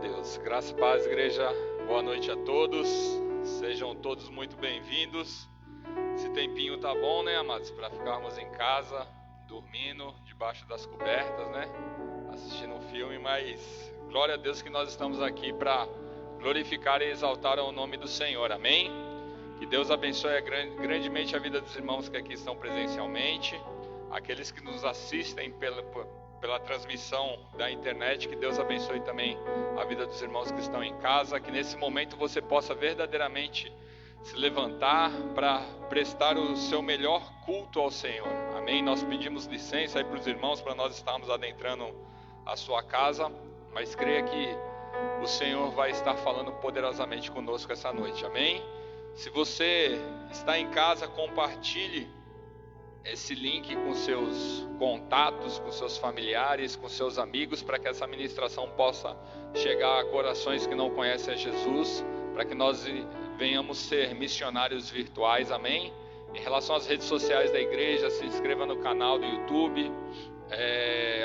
Deus. Graça e paz, igreja. Boa noite a todos. Sejam todos muito bem-vindos. Esse tempinho tá bom, né, amados? Para ficarmos em casa, dormindo, debaixo das cobertas, né? Assistindo um filme, mas glória a Deus que nós estamos aqui para glorificar e exaltar o nome do Senhor. Amém? Que Deus abençoe grandemente a vida dos irmãos que aqui estão presencialmente, aqueles que nos assistem pela transmissão da internet. Que Deus abençoe também a vida dos irmãos que estão em casa, que nesse momento você possa verdadeiramente se levantar para prestar o seu melhor culto ao Senhor. Amém? Nós pedimos licença aí para os irmãos, para nós estarmos adentrando a sua casa, mas creia que o Senhor vai estar falando poderosamente conosco essa noite. Amém? Se você está em casa, compartilhe esse link com seus contatos, com seus familiares, com seus amigos, para que essa ministração possa chegar a corações que não conhecem a Jesus, para que nós venhamos ser missionários virtuais. Amém? Em relação às redes sociais da igreja, se inscreva no canal do YouTube,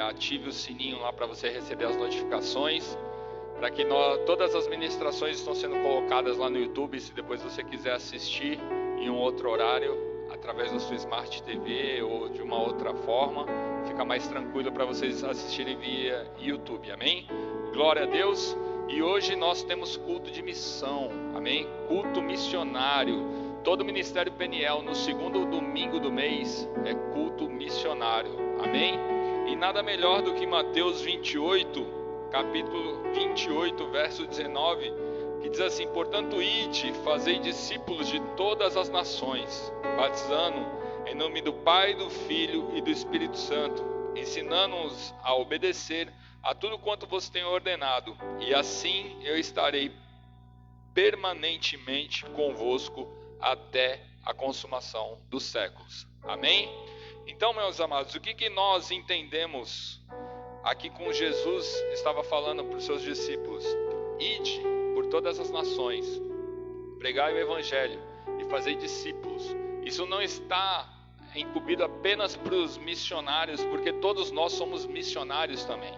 ative o sininho lá para você receber as notificações, para que todas as ministrações estão sendo colocadas lá no YouTube. Se depois você quiser assistir em um outro horário, através da sua Smart TV ou de uma outra forma, fica mais tranquilo para vocês assistirem via YouTube. Amém? Glória a Deus. E hoje nós temos culto de missão. Amém? Culto missionário. Todo o Ministério Peniel, no segundo domingo do mês, é culto missionário. Amém? E nada melhor do que Mateus 28, capítulo 28, verso 19, que diz assim: portanto, ide, fazei discípulos de todas as nações, batizando em nome do Pai, do Filho e do Espírito Santo, ensinando-os a obedecer a tudo quanto vos tenho ordenado, e assim eu estarei permanentemente convosco até a consumação dos séculos. Amém? Então, meus amados, o que nós entendemos aqui com Jesus estava falando para os seus discípulos? Ide por todas as nações, pregai o evangelho e fazei discípulos. Isso não está incumbido apenas para os missionários, porque todos nós somos missionários também.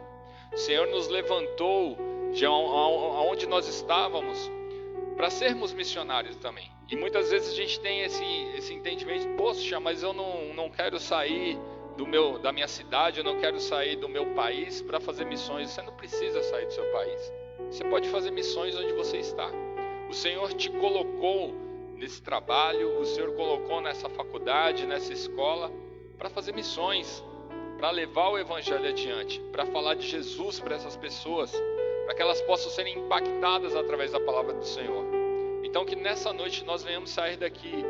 O Senhor nos levantou de onde nós estávamos para sermos missionários também. E muitas vezes a gente tem esse entendimento: poxa, mas eu não quero sair da minha cidade, eu não quero sair do meu país para fazer missões. Você não precisa sair do seu país. Você pode fazer missões onde você está. O Senhor te colocou nesse trabalho, o Senhor colocou nessa faculdade, nessa escola, para fazer missões, para levar o evangelho adiante, para falar de Jesus para essas pessoas, para que elas possam ser impactadas através da palavra do Senhor. Então que nessa noite nós venhamos sair daqui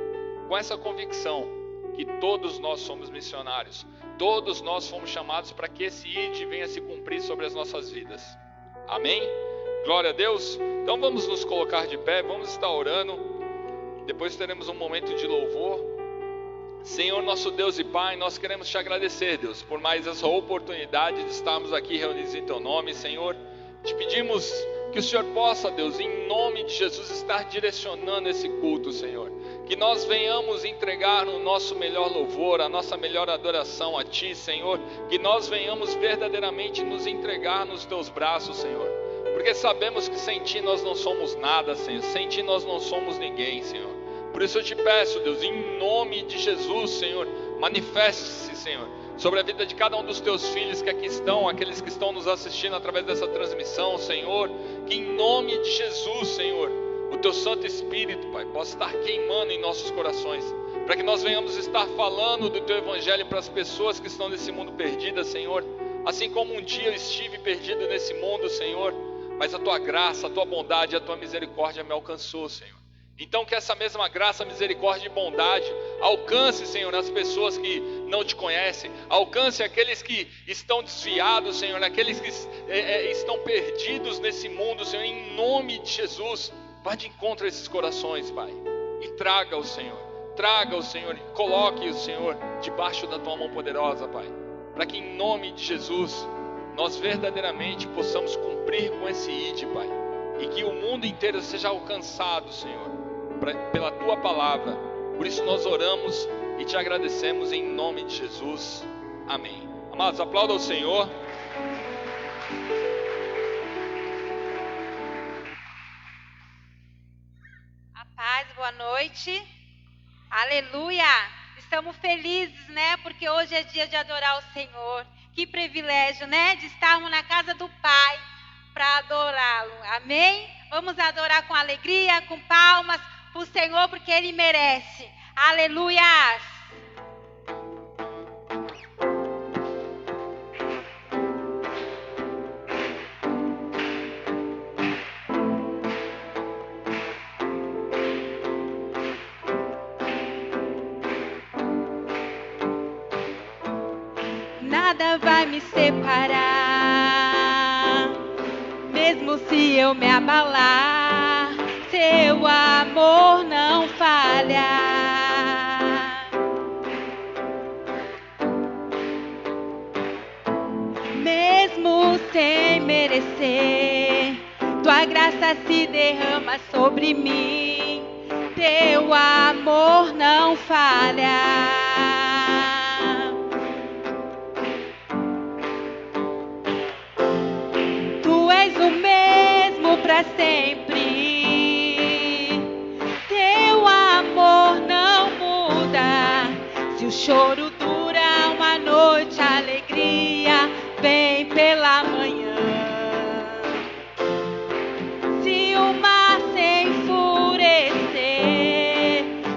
com essa convicção que todos nós somos missionários, todos nós fomos chamados para que esse ide venha se cumprir sobre as nossas vidas. Amém? Glória a Deus. Então vamos nos colocar de pé, vamos estar orando, depois teremos um momento de louvor. Senhor, nosso Deus e Pai, nós queremos te agradecer, Deus, por mais essa oportunidade de estarmos aqui reunidos em teu nome. Senhor, te pedimos que o Senhor possa, Deus, em nome de Jesus, estar direcionando esse culto, Senhor. Que nós venhamos entregar o nosso melhor louvor, a nossa melhor adoração a Ti, Senhor. Que nós venhamos verdadeiramente nos entregar nos Teus braços, Senhor. Porque sabemos que sem Ti nós não somos nada, Senhor. Sem Ti nós não somos ninguém, Senhor. Por isso eu te peço, Deus, em nome de Jesus, Senhor, manifeste-se, Senhor, sobre a vida de cada um dos Teus filhos que aqui estão, aqueles que estão nos assistindo através dessa transmissão, Senhor. Que em nome de Jesus, Senhor, o Teu Santo Espírito, Pai, possa estar queimando em nossos corações, para que nós venhamos estar falando do Teu Evangelho para as pessoas que estão nesse mundo perdidas, Senhor. Assim como um dia eu estive perdido nesse mundo, Senhor, mas a Tua graça, a Tua bondade, a Tua misericórdia me alcançou, Senhor. Então que essa mesma graça, misericórdia e bondade alcance, Senhor, as pessoas que não Te conhecem, alcance aqueles que estão desviados, Senhor, aqueles que estão perdidos nesse mundo, Senhor, em nome de Jesus. Vá de encontro a esses corações, Pai, e traga o Senhor, e coloque o Senhor debaixo da Tua mão poderosa, Pai, para que em nome de Jesus nós verdadeiramente possamos cumprir com esse ide, Pai, e que o mundo inteiro seja alcançado, Senhor, pela Tua palavra. Por isso nós oramos e Te agradecemos em nome de Jesus. Amém. Amados, aplauda o Senhor. boa noite. Aleluia! Estamos felizes, né? Porque hoje é dia de adorar o Senhor. Que privilégio, né? De estarmos na casa do Pai para adorá-lo. Amém? Vamos adorar com alegria, com palmas para o Senhor, porque Ele merece. Aleluia! Nada vai me separar, mesmo se eu me abalar, seu amor não falha. Mesmo sem merecer, tua graça se derrama sobre mim, teu amor não falha. O mesmo para sempre, teu amor não muda. Se o choro dura uma noite, a alegria vem pela manhã. Se o mar se enfurecer,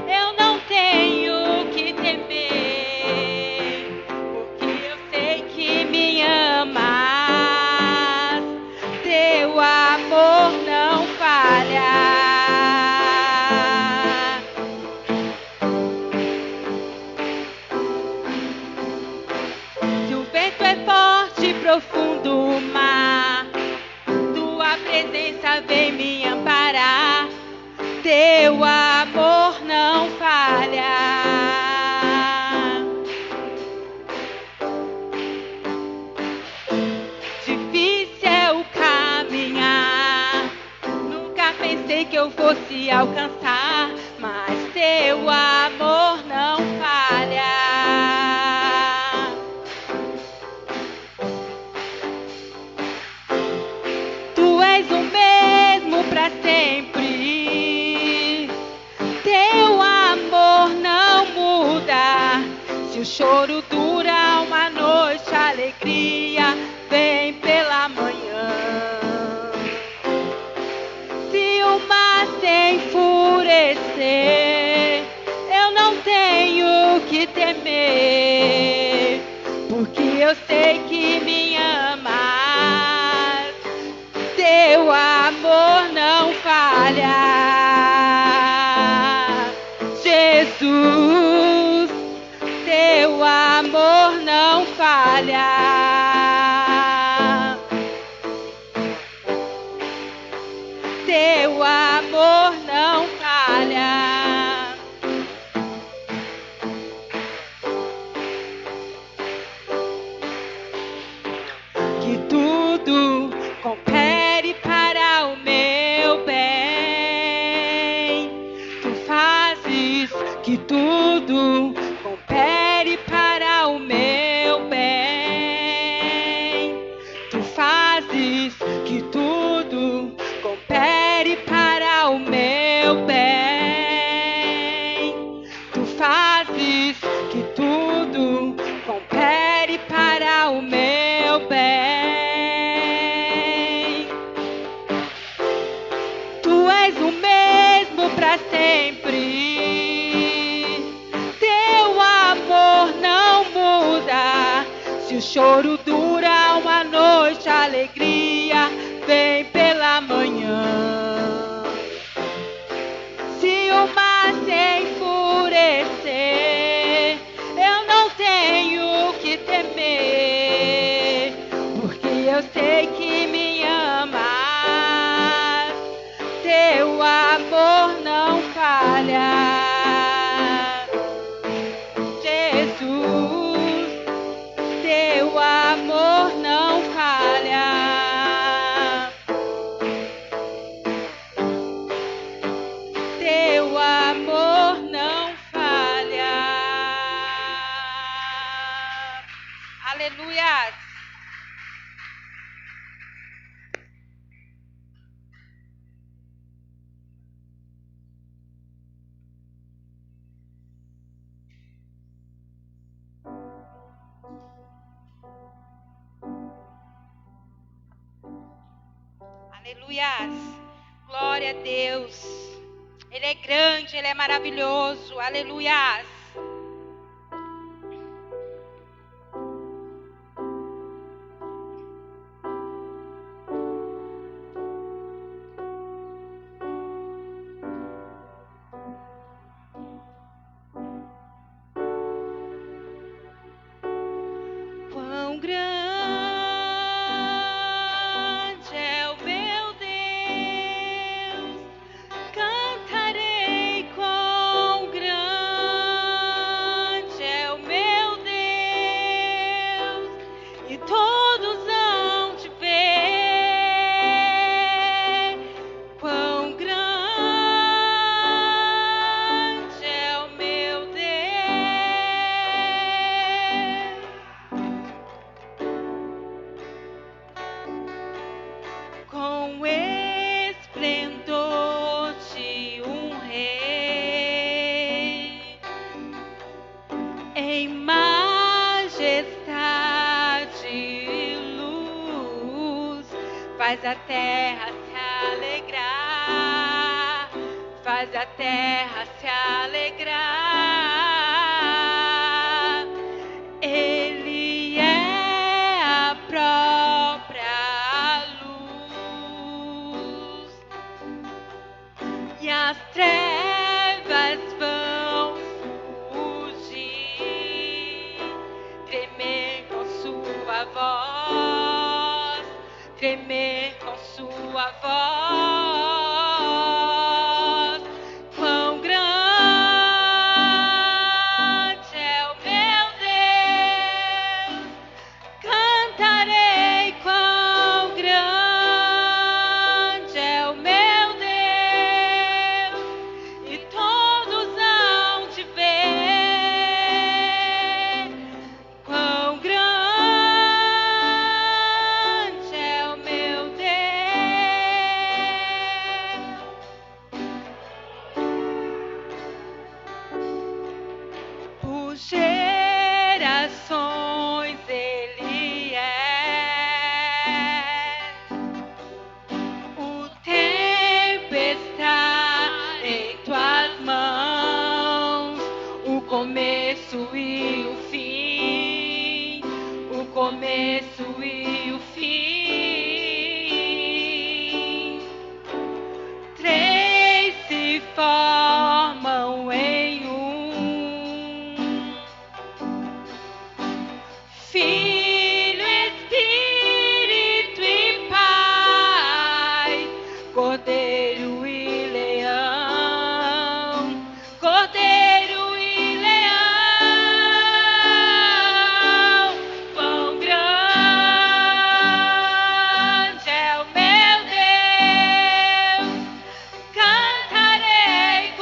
eu não tenho que temer, porque eu sei que me ama. Teu amor não falha. Se o vento é forte e profundo o mar, tua presença vem me amparar. Teu amor não falha. Pensei que eu fosse alcançar, mas teu amor não falha. Tu és o mesmo para sempre, teu amor não muda. Se o choro dura uma noite, a alegria vem pela manhã. O mar se enfurecer, eu não tenho que temer, porque eu sei que me amas. Teu amor não falha. Jesus, teu amor não falha. Teu amor não falha. Que tudo coopere para o meu bem. Tu fazes que tudo coopere para o meu bem. Tu fazes que tudo coopere para o meu bem. Tu fazes que tudo coopere para o meu bem. Tu és o mesmo para sempre, teu amor não muda. Se o choro dura uma noite, a alegria vem pela manhã. Se o mar se enfurecer, eu não tenho que temer, porque eu sei que me amas. Teu amor não falha. Jesus, teu amor não falha. Aleluias. Glória a Deus. Ele é grande, Ele é maravilhoso. Aleluias. Quão grande é o meu Deus, cantarei quão grande é o meu Deus, e todos hão de ver quão grande é o meu Deus. Com esplendor de um rei, em majestade e luz, faz a terra se alegrar, faz a terra se alegrar. Ele é a própria luz, e as trevas vão fugir, tremer com sua voz, tremer com sua voz. Quão grande é o meu Deus, cantarei quão grande é o meu Deus, e todos hão de ver quão grande é o meu Deus. Por gerações Ele é, o tempo está em tuas mãos, o começo e o fim, o começo e o fim. Três se formam em um: Filho, Espírito e Pai, Cordeiro e Leão, Cordeiro e Leão. Quão grande é o meu Deus, cantarei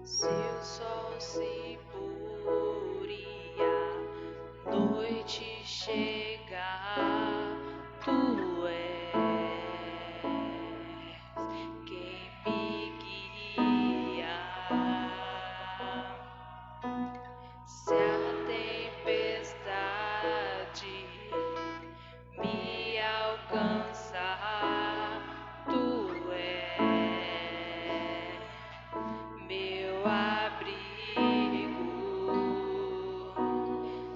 Se o sol se pôr e a noite chegar, tu és quem me guia. Se a tempestade me alcançar, tu és meu abrigo.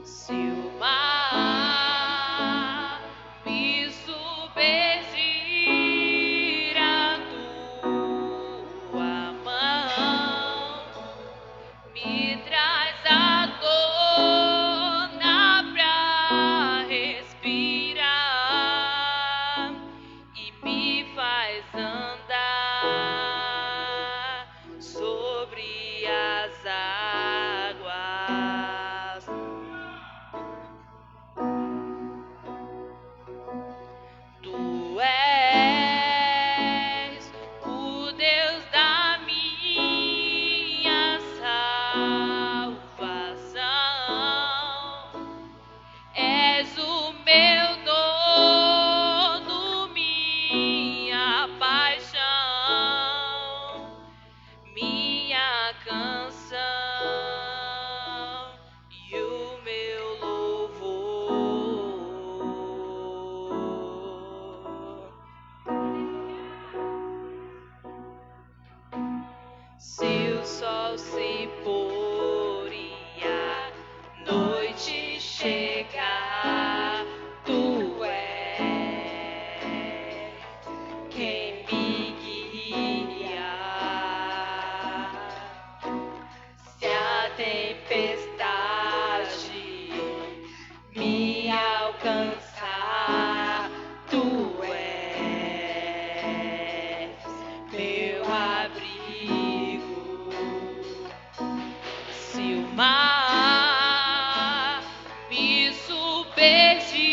Se o mar me submergir, a tua mão me traz à tona pra respirar e me faz andar sobre as águas. Tu és o Deus da minha salvação. És o meu dono, minha paixão, minha canção e o meu louvor. Se o sol se pôr e a noite chegar, tu és quem me guia. Se a tempestade me alcançar, tu és meu abrigo. Se o mar me submergir,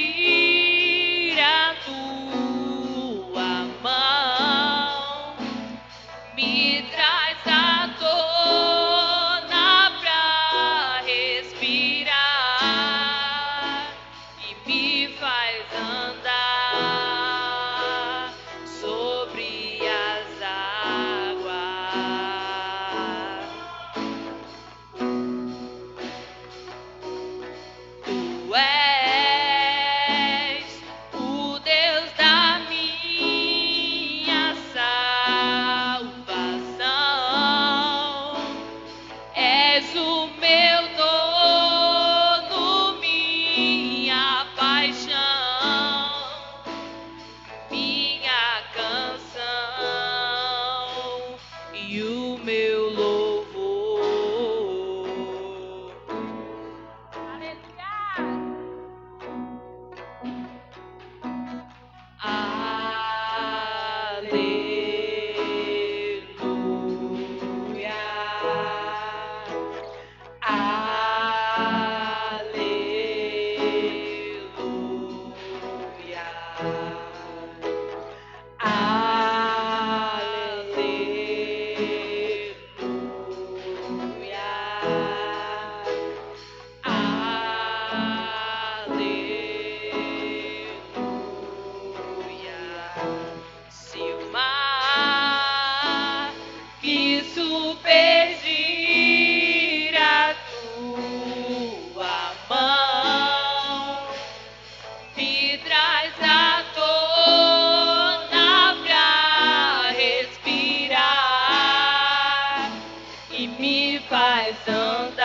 a tua mão me traz à tona pra respirar e me faz andar sobre as águas. Tu és o Deus da minha salvação. És o meu dono, minha paixão, minha canção e o meu louvor. Aleluia. Se o mar me submergir, a tua mão me traz à tona pra respirar e me faz andar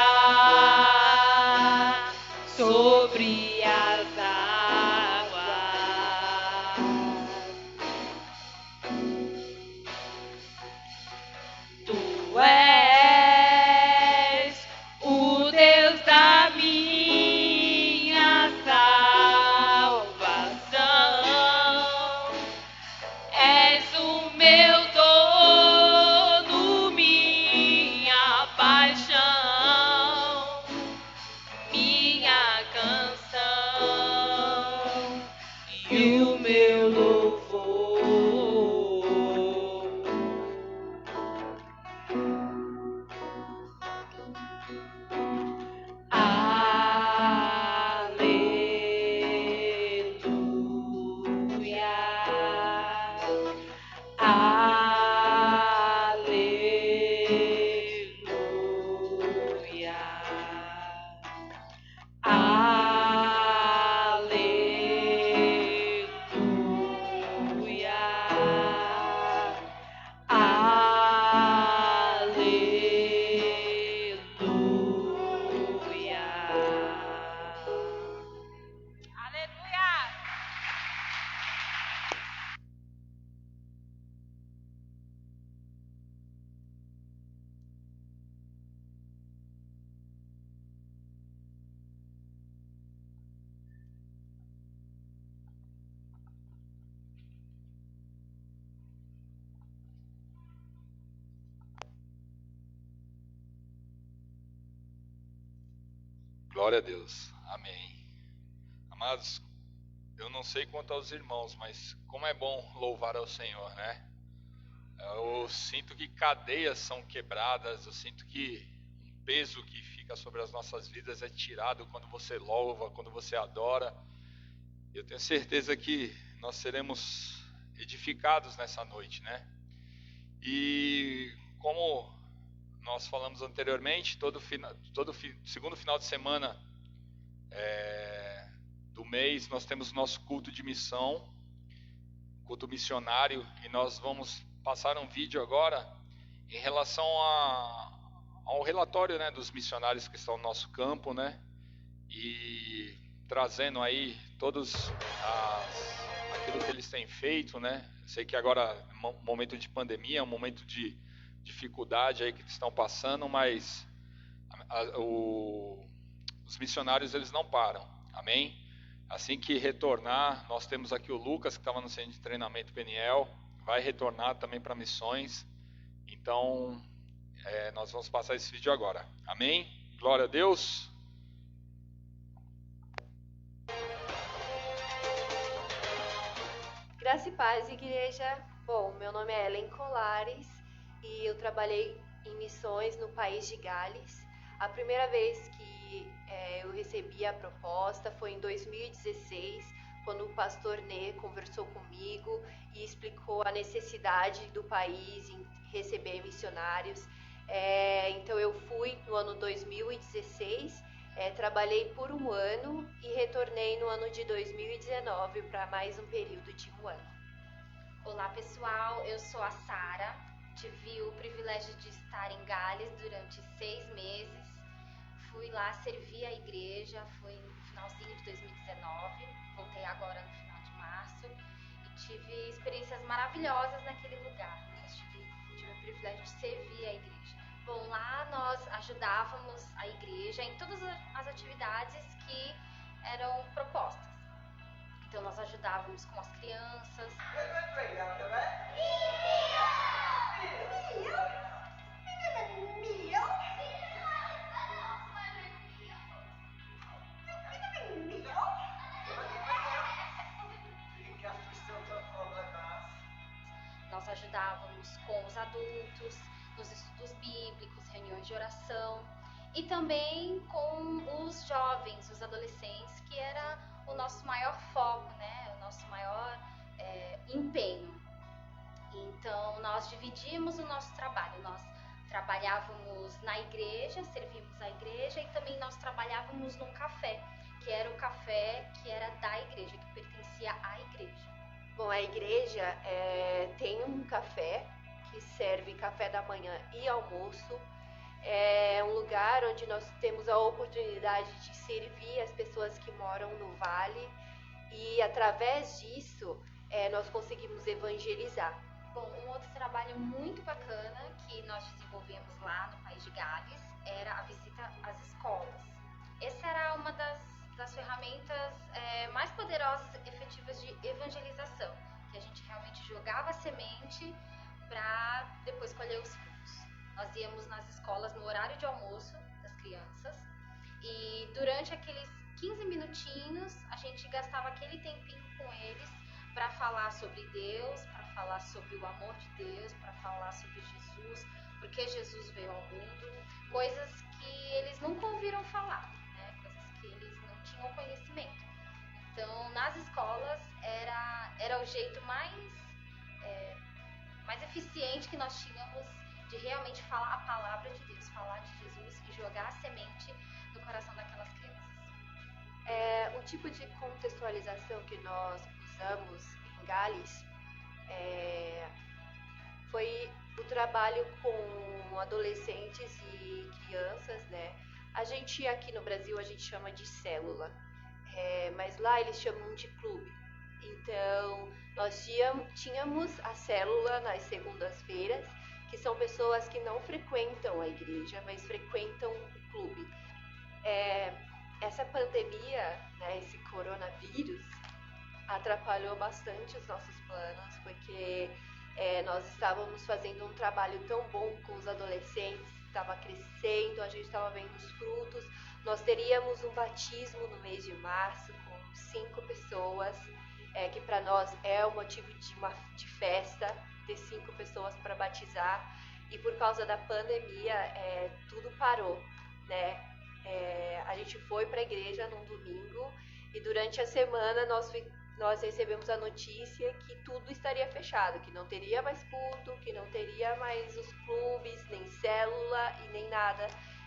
sobre as águas. Tu és Glória a Deus. Amém. Amados, eu não sei quanto aos irmãos, mas como é bom louvar ao Senhor, né? Eu sinto que cadeias são quebradas, eu sinto que um peso que fica sobre as nossas vidas é tirado quando você louva, quando você adora. Eu tenho certeza que nós seremos edificados nessa noite, né? E como nós falamos anteriormente, todo segundo final de semana do mês nós temos nosso culto de missão, culto missionário, e nós vamos passar um vídeo agora em relação ao relatório, né, dos missionários que estão no nosso campo, né, e trazendo aí aquilo que eles têm feito, né. Sei que agora é um momento de pandemia, é um momento de dificuldade aí que eles estão passando, mas os missionários eles não param, amém? Assim que retornar, nós temos aqui o Lucas, que estava no centro de treinamento Peniel, vai retornar também para missões. Então, nós vamos passar esse vídeo agora. Amém? Glória a Deus. Graça e paz, igreja. Bom, meu nome é Ellen Colares e eu trabalhei em missões no país de Gales. A primeira vez que eu recebi a proposta foi em 2016, quando o pastor Nê conversou comigo e explicou a necessidade do país em receber missionários. Então eu fui no ano 2016, trabalhei por um ano e retornei no ano de 2019 para mais um período de um ano. Olá pessoal, eu sou a Sara, tive o privilégio de estar em Gales durante 6 meses. Fui lá servir a igreja, foi no finalzinho de 2019, voltei agora no final de março e tive experiências maravilhosas naquele lugar, né? Tive o privilégio de servir a igreja. Bom, lá nós ajudávamos a igreja em todas as atividades que eram propostas. Então nós ajudávamos com as crianças. Nós ajudávamos com os adultos, nos estudos bíblicos, reuniões de oração e também com os jovens, os adolescentes, que era o nosso maior foco, né? O nosso maior empenho. Então nós dividíamos o nosso trabalho, nós trabalhávamos na igreja, servíamos a igreja e também nós trabalhávamos num café, que era o café que era da igreja, que pertencia à igreja. Bom, a igreja tem um café que serve café da manhã e almoço. É um lugar onde nós temos a oportunidade de servir as pessoas que moram no vale e através disso nós conseguimos evangelizar. Bom, um outro trabalho muito bacana que nós desenvolvemos lá no País de Gales era a visita às escolas. Essa era uma das ferramentas mais poderosas e efetivas de evangelização, que a gente realmente jogava a semente para depois colher os frutos. Nós íamos nas escolas no horário de almoço das crianças e durante aqueles 15 minutinhos a gente gastava aquele tempinho com eles para falar sobre Deus, para falar sobre o amor de Deus, para falar sobre Jesus, porque Jesus veio ao mundo, coisas que eles nunca ouviram falar, né? Coisas que eles não tinham conhecimento. Então, nas escolas era o jeito mais eficiente que nós tínhamos de realmente falar a palavra de Deus, falar de Jesus e jogar a semente no coração daquelas crianças. O tipo de contextualização que nós usamos em Gales foi o trabalho com adolescentes e crianças, né? A gente aqui no Brasil a gente chama de célula, mas lá eles chamam de clube. Então nós tínhamos a célula nas segundas-feiras, que são pessoas que não frequentam a igreja, mas frequentam o clube. Essa pandemia, né, esse coronavírus, atrapalhou bastante os nossos planos, porque nós estávamos fazendo um trabalho tão bom com os adolescentes, estava crescendo, a gente estava vendo os frutos. Nós teríamos um batismo no mês de março com 5 pessoas, que para nós é um motivo de festa, ter 5 pessoas para batizar. E por causa da pandemia, tudo parou, né? A gente foi para a igreja num domingo e durante a semana nós recebemos a notícia que tudo estaria fechado, que não teria mais culto, que não teria mais os clubes, nem célula e nem nada.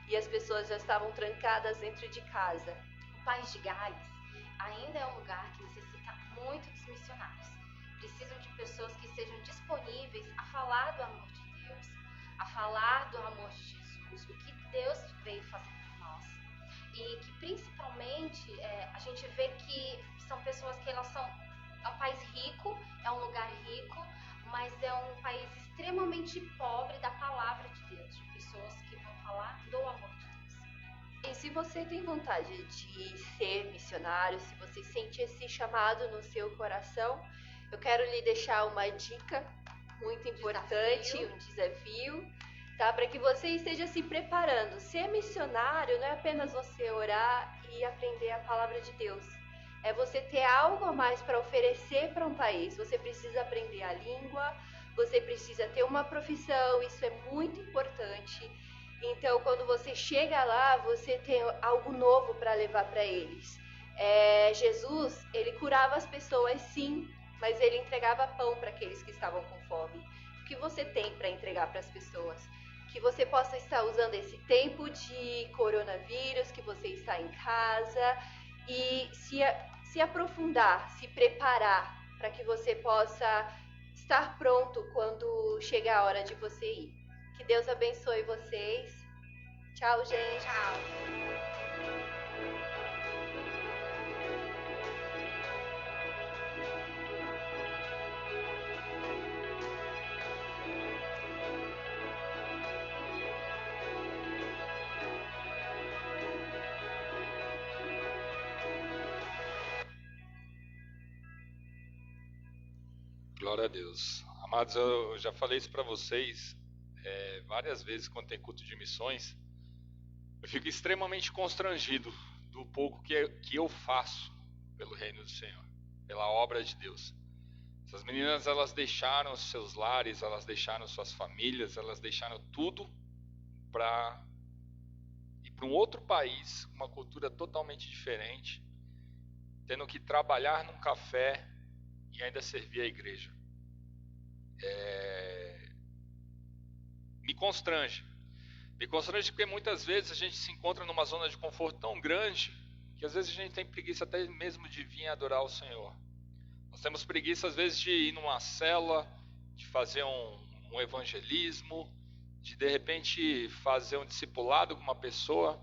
E as pessoas já estavam trancadas dentro de casa. O País de Gales ainda é um lugar que necessita muito dos missionários. Precisam de pessoas que sejam disponíveis a falar do amor de Deus, a falar do amor de Jesus, o que Deus veio fazer por nós. E que principalmente a gente vê que são pessoas que elas são... É um país rico, é um lugar rico, mas é um país extremamente pobre da palavra de Deus, de pessoas que vão falar do amor de Deus. E se você tem vontade de ser missionário, se você sente esse chamado no seu coração, eu quero lhe deixar uma dica muito importante, um desafio, tá? Para que você esteja se preparando. Ser missionário não é apenas você orar e aprender a palavra de Deus. É você ter algo a mais para oferecer para um país. Você precisa aprender a língua, você precisa ter uma profissão, isso é muito importante. Então, quando você chega lá, você tem algo novo para levar para eles. Jesus, ele curava as pessoas, sim, mas ele entregava pão para aqueles que estavam com fome. O que você tem para entregar para as pessoas? Que você possa estar usando esse tempo de coronavírus, que você está em casa, e se aprofundar, se preparar para que você possa estar pronto quando chegar a hora de você ir. Que Deus abençoe vocês. Tchau, gente. Tchau. Glória a Deus. Amados, eu já falei isso para vocês várias vezes quando tem culto de missões. Eu fico extremamente constrangido do pouco que eu faço pelo reino do Senhor, pela obra de Deus. Essas meninas, elas deixaram os seus lares, elas deixaram suas famílias, elas deixaram tudo para ir para um outro país, uma cultura totalmente diferente, tendo que trabalhar num café e ainda servir a igreja. Me constrange porque muitas vezes a gente se encontra numa zona de conforto tão grande que às vezes a gente tem preguiça até mesmo de vir adorar o Senhor. Nós temos preguiça às vezes de ir numa célula, de fazer um evangelismo, de repente fazer um discipulado com uma pessoa.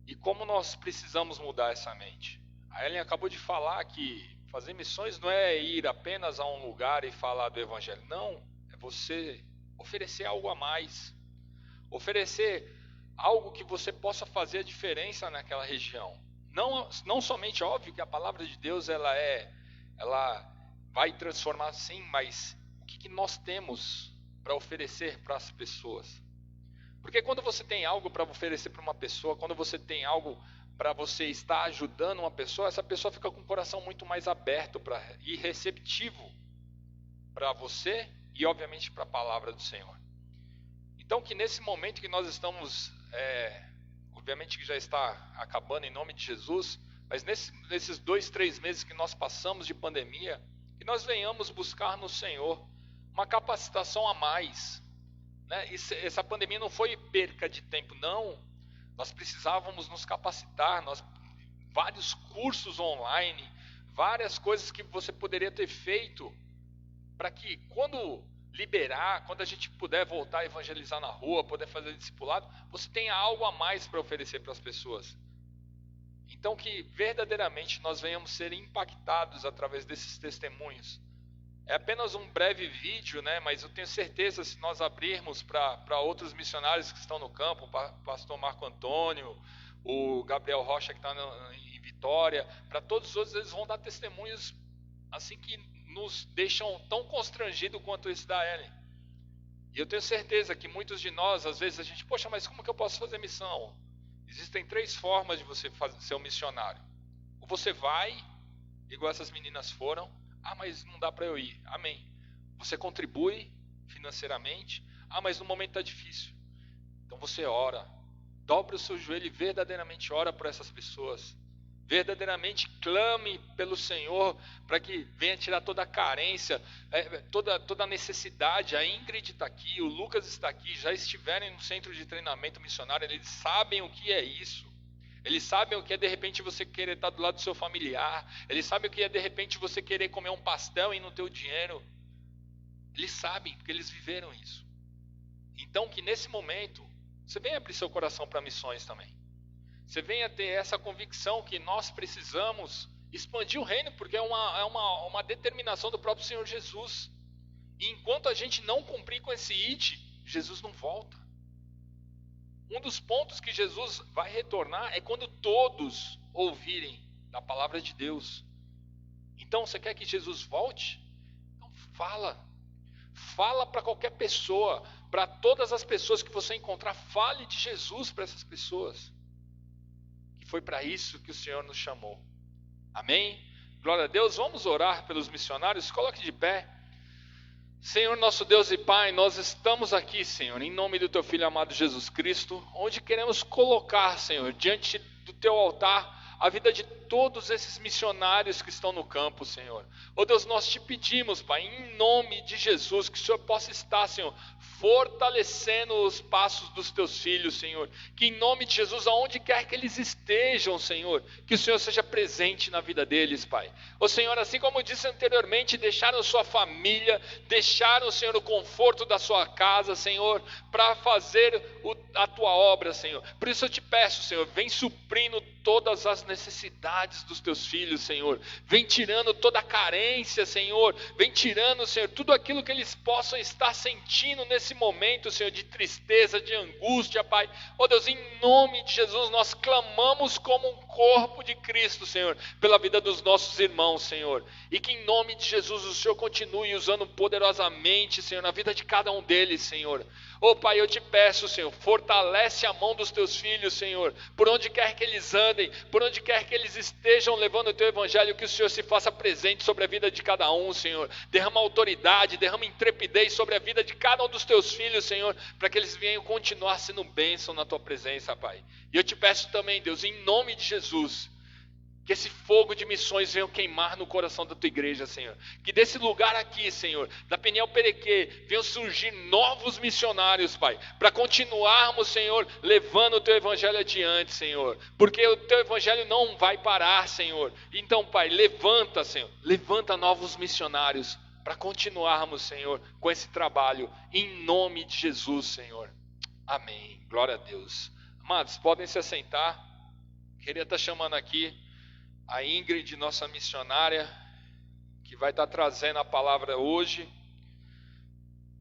E como nós precisamos mudar essa mente? A Ellen acabou de falar que fazer missões não é ir apenas a um lugar e falar do evangelho. Não, é você oferecer algo a mais. Oferecer algo que você possa fazer a diferença naquela região. Não somente, óbvio que a palavra de Deus ela vai transformar sim, mas o que nós temos para oferecer para as pessoas? Porque quando você tem algo para oferecer para uma pessoa, quando você tem algo para você estar ajudando uma pessoa, essa pessoa fica com o coração muito mais aberto e receptivo para você e obviamente para a palavra do Senhor. Então que nesse momento que nós estamos, obviamente que já está acabando em nome de Jesus, mas nesses 2-3 meses que nós passamos de pandemia, que nós venhamos buscar no Senhor uma capacitação a mais, né? Essa pandemia não foi perca de tempo, não. Nós precisávamos nos capacitar, vários cursos online, várias coisas que você poderia ter feito para que quando a gente puder voltar a evangelizar na rua, poder fazer discipulado, você tenha algo a mais para oferecer para as pessoas. Então que verdadeiramente nós venhamos ser impactados através desses testemunhos. É apenas um breve vídeo, né? Mas eu tenho certeza, se nós abrirmos para outros missionários que estão no campo, o pastor Marco Antônio, o Gabriel Rocha que está em Vitória, para todos os outros, eles vão dar testemunhos assim que nos deixam tão constrangidos quanto esse da Ellen. E eu tenho certeza que muitos de nós, às vezes a gente, poxa, mas como que eu posso fazer missão? Existem 3 formas de você ser um missionário. Ou você vai, igual essas meninas foram, mas não dá para eu ir, amém. Você contribui financeiramente, mas no momento está difícil. Então você ora, dobra o seu joelho e verdadeiramente ora por essas pessoas. Verdadeiramente clame pelo Senhor para que venha tirar toda a carência, toda a necessidade. A Ingrid está aqui, o Lucas está aqui, já estiverem no centro de treinamento missionário, eles sabem o que é isso. Eles sabem o que é de repente você querer estar do lado do seu familiar. Eles sabem o que é de repente você querer comer um pastel e não ter o dinheiro. Eles sabem, porque eles viveram isso. Então que nesse momento você venha abrir seu coração para missões também. Você venha ter essa convicção que nós precisamos expandir o reino, porque é uma determinação do próprio Senhor Jesus. E enquanto a gente não cumprir com esse id, Jesus não volta. Um dos pontos que Jesus vai retornar é quando todos ouvirem da palavra de Deus. Então, você quer que Jesus volte? Então fala. Fala para qualquer pessoa, para todas as pessoas que você encontrar, fale de Jesus para essas pessoas. Que foi para isso que o Senhor nos chamou. Amém? Glória a Deus. Vamos orar pelos missionários. Coloque de pé. Senhor nosso Deus e Pai, nós estamos aqui, Senhor, em nome do Teu Filho amado Jesus Cristo, onde queremos colocar, Senhor, diante do Teu altar, a vida de todos esses missionários que estão no campo, Senhor. Oh Deus, nós te pedimos, Pai, em nome de Jesus, que o Senhor possa estar, Senhor, fortalecendo os passos dos Teus filhos, Senhor. Que em nome de Jesus, aonde quer que eles estejam, Senhor, que o Senhor seja presente na vida deles, Pai. Oh Senhor, assim como eu disse anteriormente, deixaram sua família, deixaram, Senhor, o conforto da sua casa, Senhor, para fazer a Tua obra, Senhor. Por isso eu te peço, Senhor, vem suprindo todas as necessidades dos Teus filhos, Senhor. Vem tirando toda a carência, Senhor. Vem tirando, Senhor, tudo aquilo que eles possam estar sentindo nesse momento, Senhor, de tristeza, de angústia, Pai. Oh Deus, em nome de Jesus, nós clamamos como um corpo de Cristo, Senhor, pela vida dos nossos irmãos, Senhor. E que em nome de Jesus o Senhor continue usando poderosamente, Senhor, na vida de cada um deles, Senhor. Oh Pai, eu te peço, Senhor, fortalece a mão dos Teus filhos, Senhor, por onde quer que eles andem, por onde quer que eles estejam levando o Teu Evangelho, que o Senhor se faça presente sobre a vida de cada um, Senhor. Derrama autoridade, derrama intrepidez sobre a vida de cada um dos Teus filhos, Senhor, para que eles venham continuar sendo bênção na Tua presença, Pai. E eu te peço também, Deus, em nome de Jesus, que esse fogo de missões venha queimar no coração da Tua igreja, Senhor. Que desse lugar aqui, Senhor, da Peniel Perequê, venham surgir novos missionários, Pai, para continuarmos, Senhor, levando o Teu Evangelho adiante, Senhor. Porque o Teu Evangelho não vai parar, Senhor. Então, Pai, levanta, Senhor, levanta novos missionários para continuarmos, Senhor, com esse trabalho, em nome de Jesus, Senhor. Amém. Glória a Deus. Amados, podem se assentar. Queria estar chamando aqui a Ingrid, nossa missionária, que vai estar trazendo a palavra hoje.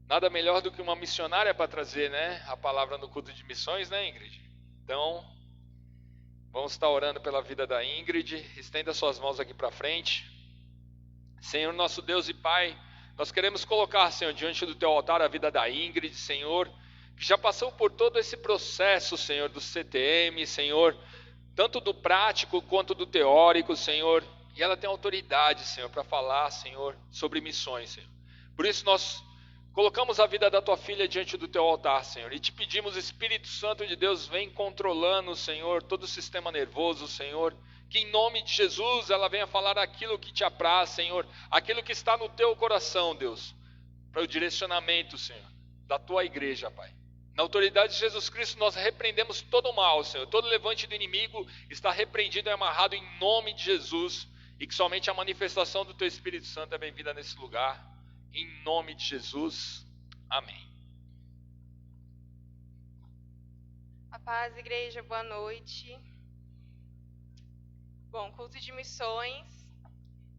Nada melhor do que uma missionária para trazer, né, a palavra no culto de missões, né, Ingrid? Então, vamos estar orando pela vida da Ingrid. Estenda suas mãos aqui para frente. Senhor, nosso Deus e Pai, nós queremos colocar, Senhor, diante do Teu altar a vida da Ingrid, Senhor, que já passou por todo esse processo, Senhor, do CTM, Senhor, tanto do prático quanto do teórico, Senhor. E ela tem autoridade, Senhor, para falar, Senhor, sobre missões, Senhor. Por isso nós colocamos a vida da Tua filha diante do Teu altar, Senhor. E te pedimos, Espírito Santo de Deus, vem controlando, Senhor, todo o sistema nervoso, Senhor. Que em nome de Jesus ela venha falar aquilo que te apraz, Senhor. Aquilo que está no Teu coração, Deus. Para o direcionamento, Senhor, da Tua igreja, Pai. Na autoridade de Jesus Cristo, nós repreendemos todo o mal, Senhor. Todo levante do inimigo está repreendido e amarrado em nome de Jesus. E que somente a manifestação do Teu Espírito Santo é bem-vinda nesse lugar. Em nome de Jesus. Amém. A paz, igreja, boa noite. Bom, culto de missões.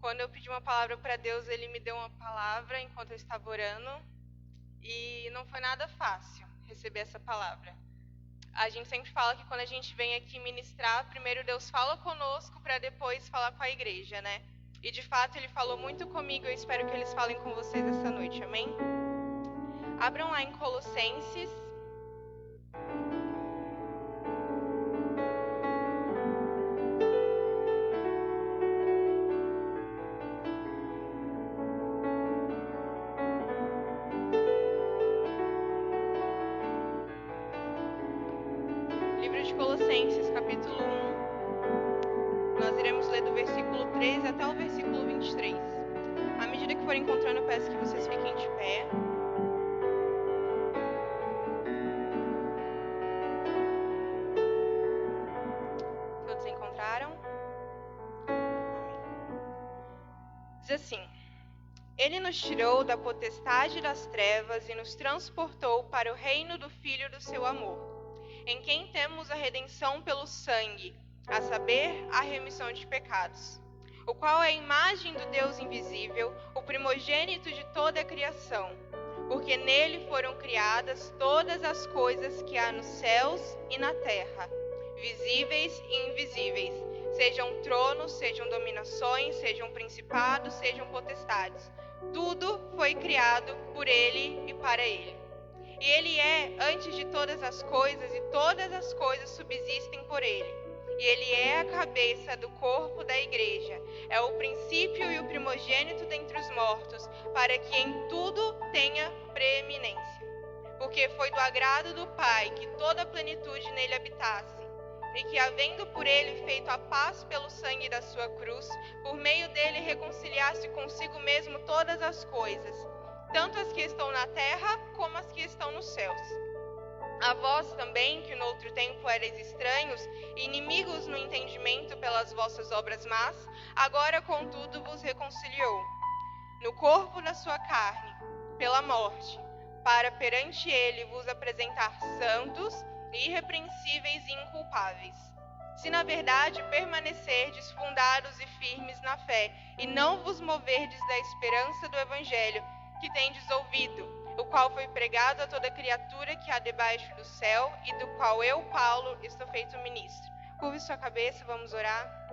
Quando eu pedi uma palavra para Deus, Ele me deu uma palavra enquanto eu estava orando. E não foi nada fácil receber essa palavra. A gente sempre fala que quando a gente vem aqui ministrar, primeiro Deus fala conosco para depois falar com a igreja, né? E de fato Ele falou muito comigo, eu espero que eles falem com vocês essa noite, amém? Abram lá em Colossenses. Livro de Colossenses, capítulo 1. Nós iremos ler do versículo 13 até o versículo 23. À medida que forem encontrando, eu peço que vocês fiquem de pé. Todos encontraram? Diz assim: Ele nos tirou da potestade das trevas e nos transportou para o reino do Filho do seu amor, em quem temos a redenção pelo sangue, a saber, a remissão de pecados, o qual é a imagem do Deus invisível, o primogênito de toda a criação, porque nele foram criadas todas as coisas que há nos céus e na terra, visíveis e invisíveis, sejam tronos, sejam dominações, sejam principados, sejam potestades. Tudo foi criado por ele e para ele. E ele é antes de todas as coisas, e todas as coisas subsistem por ele. E ele é a cabeça do corpo da igreja. É o princípio e o primogênito dentre os mortos, para que em tudo tenha preeminência. Porque foi do agrado do Pai que toda a plenitude nele habitasse, e que, havendo por ele feito a paz pelo sangue da sua cruz, por meio dele reconciliasse consigo mesmo todas as coisas, tanto as que estão na terra como as que estão nos céus. A vós também, que no outro tempo erais estranhos e inimigos no entendimento pelas vossas obras más, agora contudo vos reconciliou, no corpo da sua carne, pela morte, para perante ele vos apresentar santos, irrepreensíveis e inculpáveis. Se na verdade permanecerdes fundados e firmes na fé, e não vos moverdes da esperança do evangelho que tendes ouvido, o qual foi pregado a toda criatura que há debaixo do céu, e do qual eu, Paulo, estou feito ministro. Curve sua cabeça, vamos orar.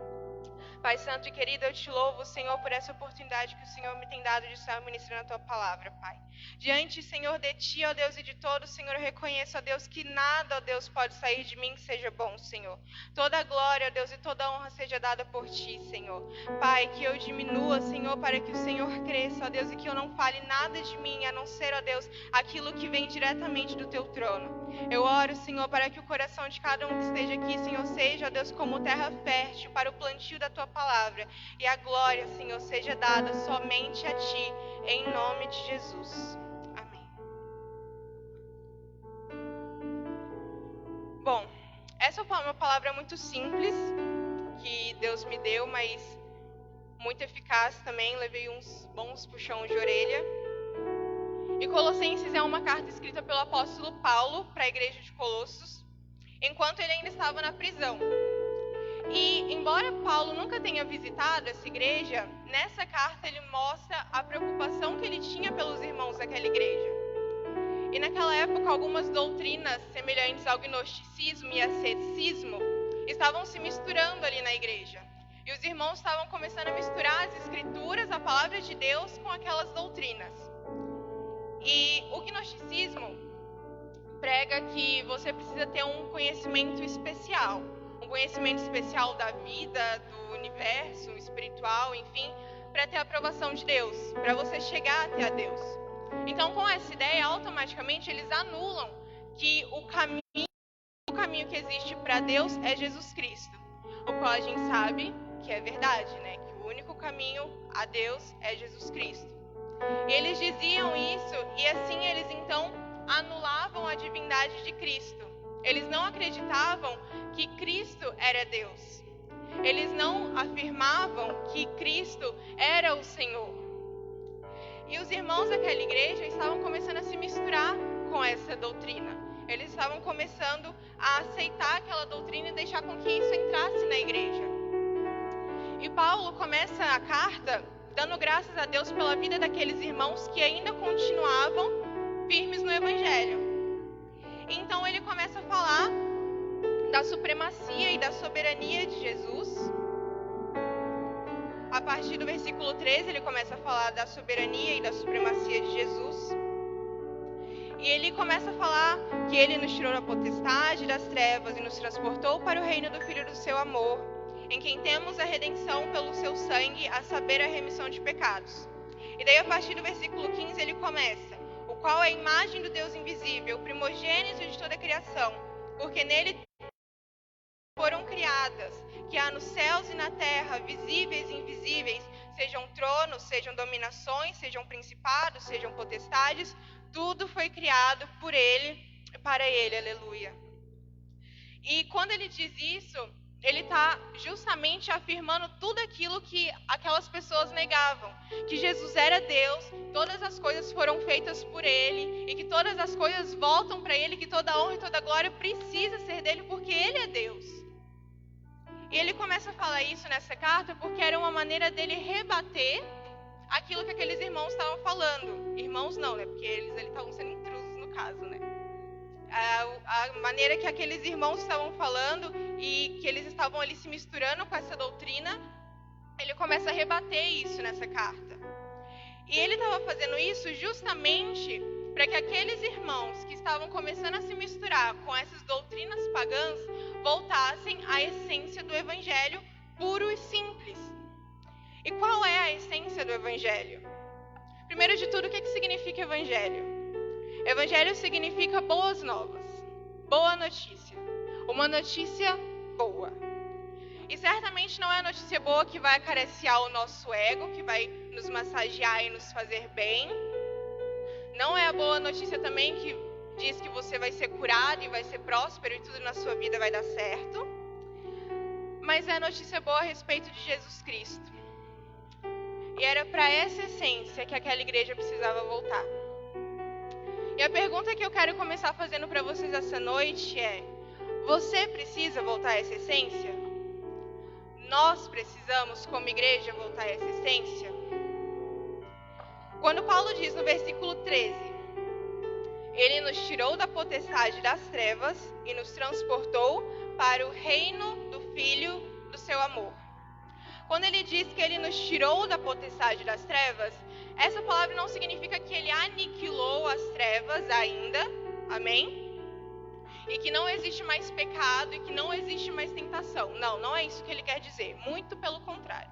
Pai santo e querido, eu te louvo, Senhor, por essa oportunidade que o Senhor me tem dado de estar ministrando a tua palavra, Pai. Diante, Senhor, de ti, ó Deus, e de todos, Senhor, eu reconheço, ó Deus, que nada, ó Deus, pode sair de mim que seja bom, Senhor. Toda a glória, ó Deus, e toda a honra seja dada por ti, Senhor. Pai, que eu diminua, Senhor, para que o Senhor cresça, ó Deus, e que eu não fale nada de mim, a não ser, ó Deus, aquilo que vem diretamente do teu trono. Eu oro, Senhor, para que o coração de cada um que esteja aqui, Senhor, seja, ó Deus, como terra fértil para o plantio da tua palavra, e a glória, Senhor, seja dada somente a ti, em nome de Jesus. Amém. Bom, essa foi uma palavra muito simples que Deus me deu, mas muito eficaz também. Levei uns bons puxões de orelha. E Colossenses é uma carta escrita pelo apóstolo Paulo para a igreja de Colossos, enquanto ele ainda estava na prisão. E, embora Paulo nunca tenha visitado essa igreja, nessa carta ele mostra a preocupação que ele tinha pelos irmãos daquela igreja. E naquela época, algumas doutrinas semelhantes ao gnosticismo e asceticismo estavam se misturando ali na igreja. E os irmãos estavam começando a misturar as escrituras, a palavra de Deus, com aquelas doutrinas. E o gnosticismo prega que você precisa ter um conhecimento especial. Um conhecimento especial da vida, do universo, espiritual, enfim, para ter a aprovação de Deus, para você chegar até a Deus. Então, com essa ideia, automaticamente eles anulam que o caminho que existe para Deus é Jesus Cristo, o qual a gente sabe que é verdade, né? Que o único caminho a Deus é Jesus Cristo. E eles diziam isso, e assim eles então anulavam a divindade de Cristo. Eles não acreditavam que Cristo era Deus. Eles não afirmavam que Cristo era o Senhor. E os irmãos daquela igreja estavam começando a se misturar com essa doutrina. Eles estavam começando a aceitar aquela doutrina e deixar com que isso entrasse na igreja. E Paulo começa a carta dando graças a Deus pela vida daqueles irmãos que ainda continuavam firmes no Evangelho. Então ele começa a falar da supremacia e da soberania de Jesus. A partir do versículo 13, ele começa a falar da soberania e da supremacia de Jesus. E ele começa a falar que ele nos tirou da potestade das trevas e nos transportou para o reino do Filho do seu amor, em quem temos a redenção pelo seu sangue, a saber, a remissão de pecados. E daí, a partir do versículo 15, ele começa: o qual é a imagem do Deus invisível, o primogênito de toda a criação, porque nele foram criadas, que há nos céus e na terra, visíveis e invisíveis, sejam tronos, sejam dominações, sejam principados, sejam potestades, tudo foi criado por ele e para ele, aleluia. E quando ele diz isso, ele está justamente afirmando tudo aquilo que aquelas pessoas negavam, que Jesus era Deus, todas as coisas foram feitas por ele, e que todas as coisas voltam para ele, que toda honra e toda glória precisa ser dele, porque ele é Deus. E ele começa a falar isso nessa carta porque era uma maneira dele rebater aquilo que aqueles irmãos estavam falando. Irmãos não, né? Porque eles ali estavam sendo intrusos no caso, né? A maneira que aqueles irmãos estavam falando e que eles estavam ali se misturando com essa doutrina, ele começa a rebater isso nessa carta. E ele estava fazendo isso justamente para que aqueles irmãos que estavam começando a se misturar com essas doutrinas pagãs voltassem à essência do evangelho puro e simples. E qual é a essência do evangelho? Primeiro de tudo, o que significa evangelho? Evangelho significa boas novas, boa notícia, uma notícia boa. E certamente não é a notícia boa que vai acariciar o nosso ego, que vai nos massagear e nos fazer bem. Não é a boa notícia também que diz que você vai ser curado e vai ser próspero e tudo na sua vida vai dar certo. Mas é a notícia boa a respeito de Jesus Cristo. E era para essa essência que aquela igreja precisava voltar. E a pergunta que eu quero começar fazendo para vocês essa noite é: você precisa voltar a essa essência? Nós precisamos, como igreja, voltar a essa essência? Quando Paulo diz no versículo 13: ele nos tirou da potestade das trevas e nos transportou para o reino do Filho do seu amor. Quando ele diz que ele nos tirou da potestade das trevas, essa palavra não significa que ele aniquilou as trevas ainda, amém? E que não existe mais pecado e que não existe mais tentação. Não, não é isso que ele quer dizer, muito pelo contrário.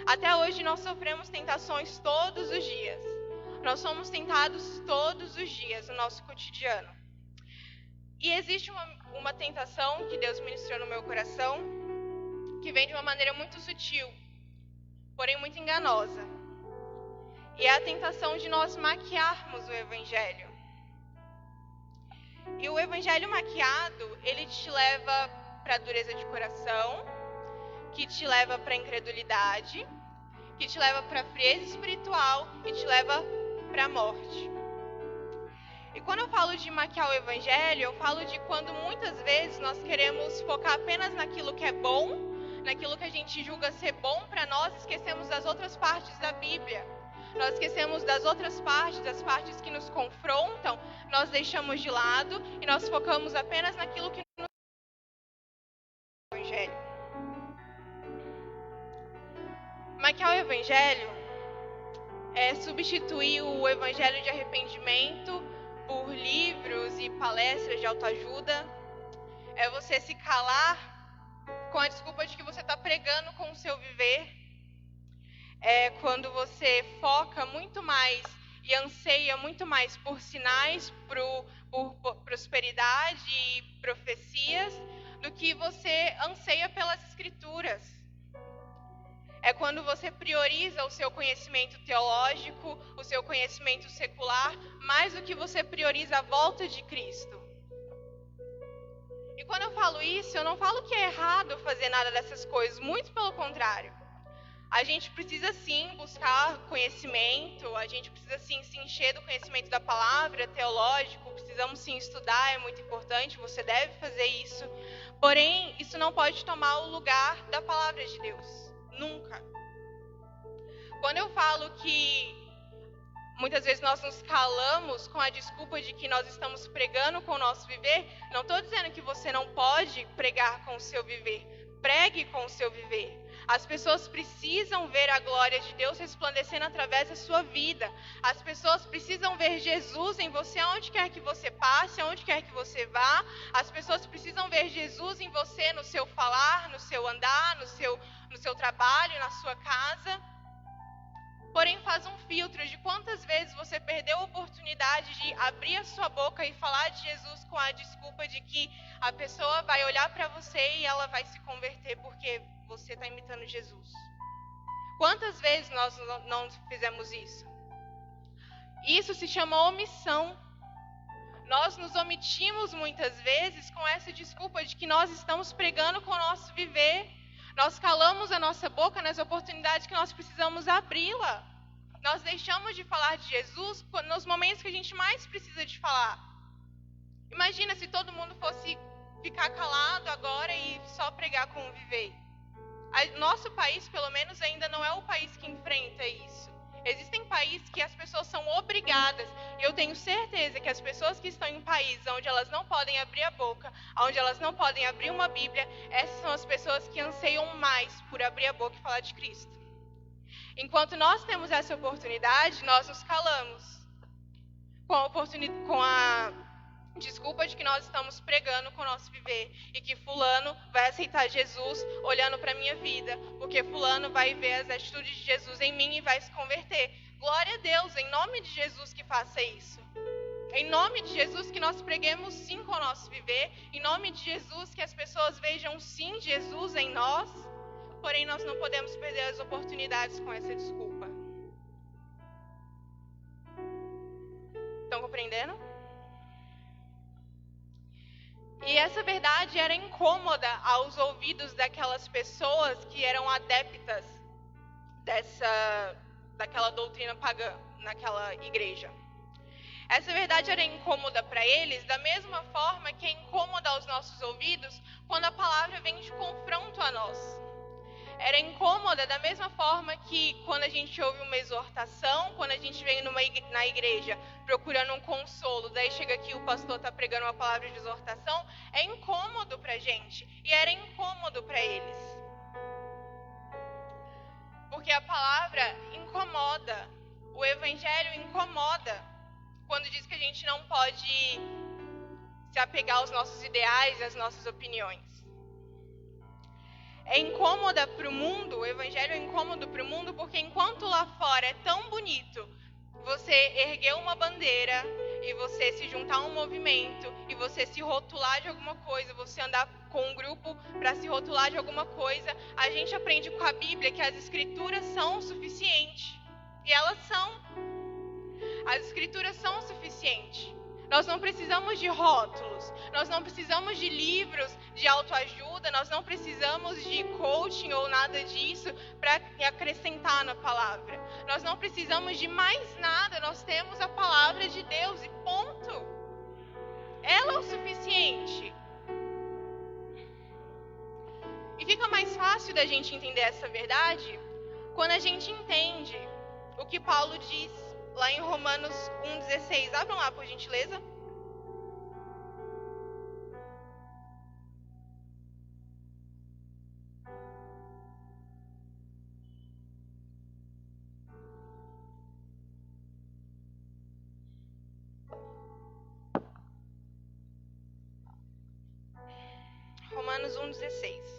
Até hoje nós sofremos tentações todos os dias. Nós somos tentados todos os dias no nosso cotidiano. E existe uma tentação que Deus ministrou no meu coração, que vem de uma maneira muito sutil, porém muito enganosa. E é a tentação de nós maquiarmos o evangelho. E o evangelho maquiado, ele te leva para a dureza de coração, que te leva para a incredulidade, que te leva para a frieza espiritual e te leva para a morte. E quando eu falo de maquiar o evangelho, eu falo de quando muitas vezes nós queremos focar apenas naquilo que é bom, naquilo que a gente julga ser bom para nós, esquecemos das outras partes da Bíblia. Nós esquecemos das outras partes, das partes que nos confrontam, nós deixamos de lado e nós focamos apenas naquilo que nos evangelho. Maquiar o evangelho é substituir o evangelho de arrependimento por livros e palestras de autoajuda. É você se calar com a desculpa de que você está pregando com o seu viver. É quando você foca muito mais e anseia muito mais por sinais, por prosperidade e profecias, do que você anseia pelas escrituras. É quando você prioriza o seu conhecimento teológico, o seu conhecimento secular, mais do que você prioriza a volta de Cristo. E quando eu falo isso, eu não falo que é errado fazer nada dessas coisas, muito pelo contrário. A gente precisa sim buscar conhecimento, a gente precisa sim se encher do conhecimento da palavra, teológico, precisamos sim estudar, é muito importante, você deve fazer isso. Porém, isso não pode tomar o lugar da palavra de Deus, nunca. Quando eu falo que muitas vezes nós nos calamos com a desculpa de que nós estamos pregando com o nosso viver, não estou dizendo que você não pode pregar com o seu viver, pregue com o seu viver. As pessoas precisam ver a glória de Deus resplandecendo através da sua vida. As pessoas precisam ver Jesus em você, aonde quer que você passe, aonde quer que você vá. As pessoas precisam ver Jesus em você, no seu falar, no seu andar, no seu trabalho, na sua casa. Porém, faz um filtro de quantas vezes você perdeu a oportunidade de abrir a sua boca e falar de Jesus com a desculpa de que a pessoa vai olhar para você e ela vai se converter porque você está imitando Jesus. Quantas vezes nós não fizemos isso? Isso se chama omissão. Nós nos omitimos muitas vezes com essa desculpa de que nós estamos pregando com o nosso viver. Nós calamos a nossa boca nas oportunidades que nós precisamos abri-la. Nós deixamos de falar de Jesus nos momentos que a gente mais precisa de falar. Imagina se todo mundo fosse ficar calado agora e só pregar com o viver. Nosso país, pelo menos, ainda não é o país que enfrenta isso. Existem países que as pessoas são obrigadas. E eu tenho certeza que as pessoas que estão em países onde elas não podem abrir a boca, onde elas não podem abrir uma Bíblia, essas são as pessoas que anseiam mais por abrir a boca e falar de Cristo. Enquanto nós temos essa oportunidade, nós nos calamos. Com a desculpa de que nós estamos pregando com o nosso viver. E que fulano vai aceitar Jesus olhando para a minha vida. Porque fulano vai ver as atitudes de Jesus em mim e vai se converter. Glória a Deus, em nome de Jesus que faça isso. Em nome de Jesus que nós preguemos sim com o nosso viver. Em nome de Jesus que as pessoas vejam sim Jesus em nós. Porém, nós não podemos perder as oportunidades com essa desculpa. Estão compreendendo? E essa verdade era incômoda aos ouvidos daquelas pessoas que eram adeptas daquela doutrina pagã naquela igreja. Essa verdade era incômoda para eles, da mesma forma que é incômoda aos nossos ouvidos quando a palavra vem de confronto a nós. Era incômoda da mesma forma que quando a gente ouve uma exortação, quando a gente vem na igreja procurando um consolo, daí chega aqui o pastor está pregando uma palavra de exortação, é incômodo para a gente. E era incômodo para eles. Porque a palavra incomoda, o evangelho incomoda, quando diz que a gente não pode se apegar aos nossos ideais e às nossas opiniões. É incômoda para o mundo, o evangelho é incômodo para o mundo, porque enquanto lá fora é tão bonito você erguer uma bandeira e você se juntar a um movimento e você se rotular de alguma coisa, você andar com um grupo para se rotular de alguma coisa, a gente aprende com a Bíblia que as escrituras são o suficiente. E elas são. As escrituras são o suficiente. Nós não precisamos de rótulos, nós não precisamos de livros de autoajuda, nós não precisamos de coaching ou nada disso para acrescentar na palavra. Nós não precisamos de mais nada, nós temos a palavra de Deus e ponto. Ela é o suficiente. E fica mais fácil da gente entender essa verdade quando a gente entende o que Paulo diz lá em Romanos 1,16. Abram lá, por gentileza. Romanos 1,16.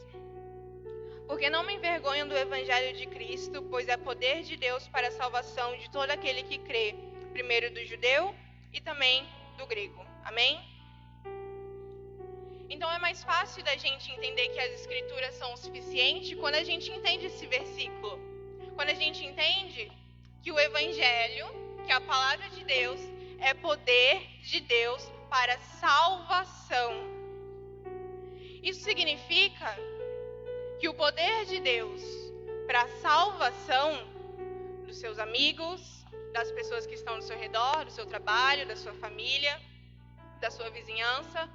Porque não me envergonho do evangelho de Cristo, pois é poder de Deus para a salvação de todo aquele que crê, primeiro do judeu e também do grego. Amém? Então é mais fácil da gente entender que as escrituras são o suficiente quando a gente entende esse versículo. Quando a gente entende que o evangelho, que a palavra de Deus, é poder de Deus para salvação. Isso significa que o poder de Deus para a salvação dos seus amigos, das pessoas que estão ao seu redor, do seu trabalho, da sua família, da sua vizinhança,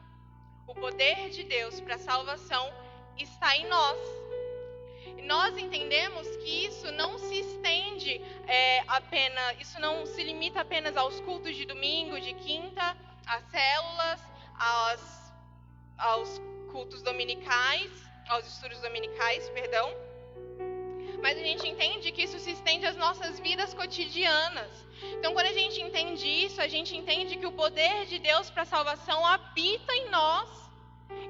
o poder de Deus para a salvação está em nós. E nós entendemos que isso não se estende isso não se limita apenas aos cultos de domingo, de quinta, às células, aos cultos dominicais, aos estudos dominicais, perdão. mas a gente entende que isso se estende às nossas vidas cotidianas. Então, quando a gente entende isso, a gente entende que o poder de Deus para a salvação habita em nós.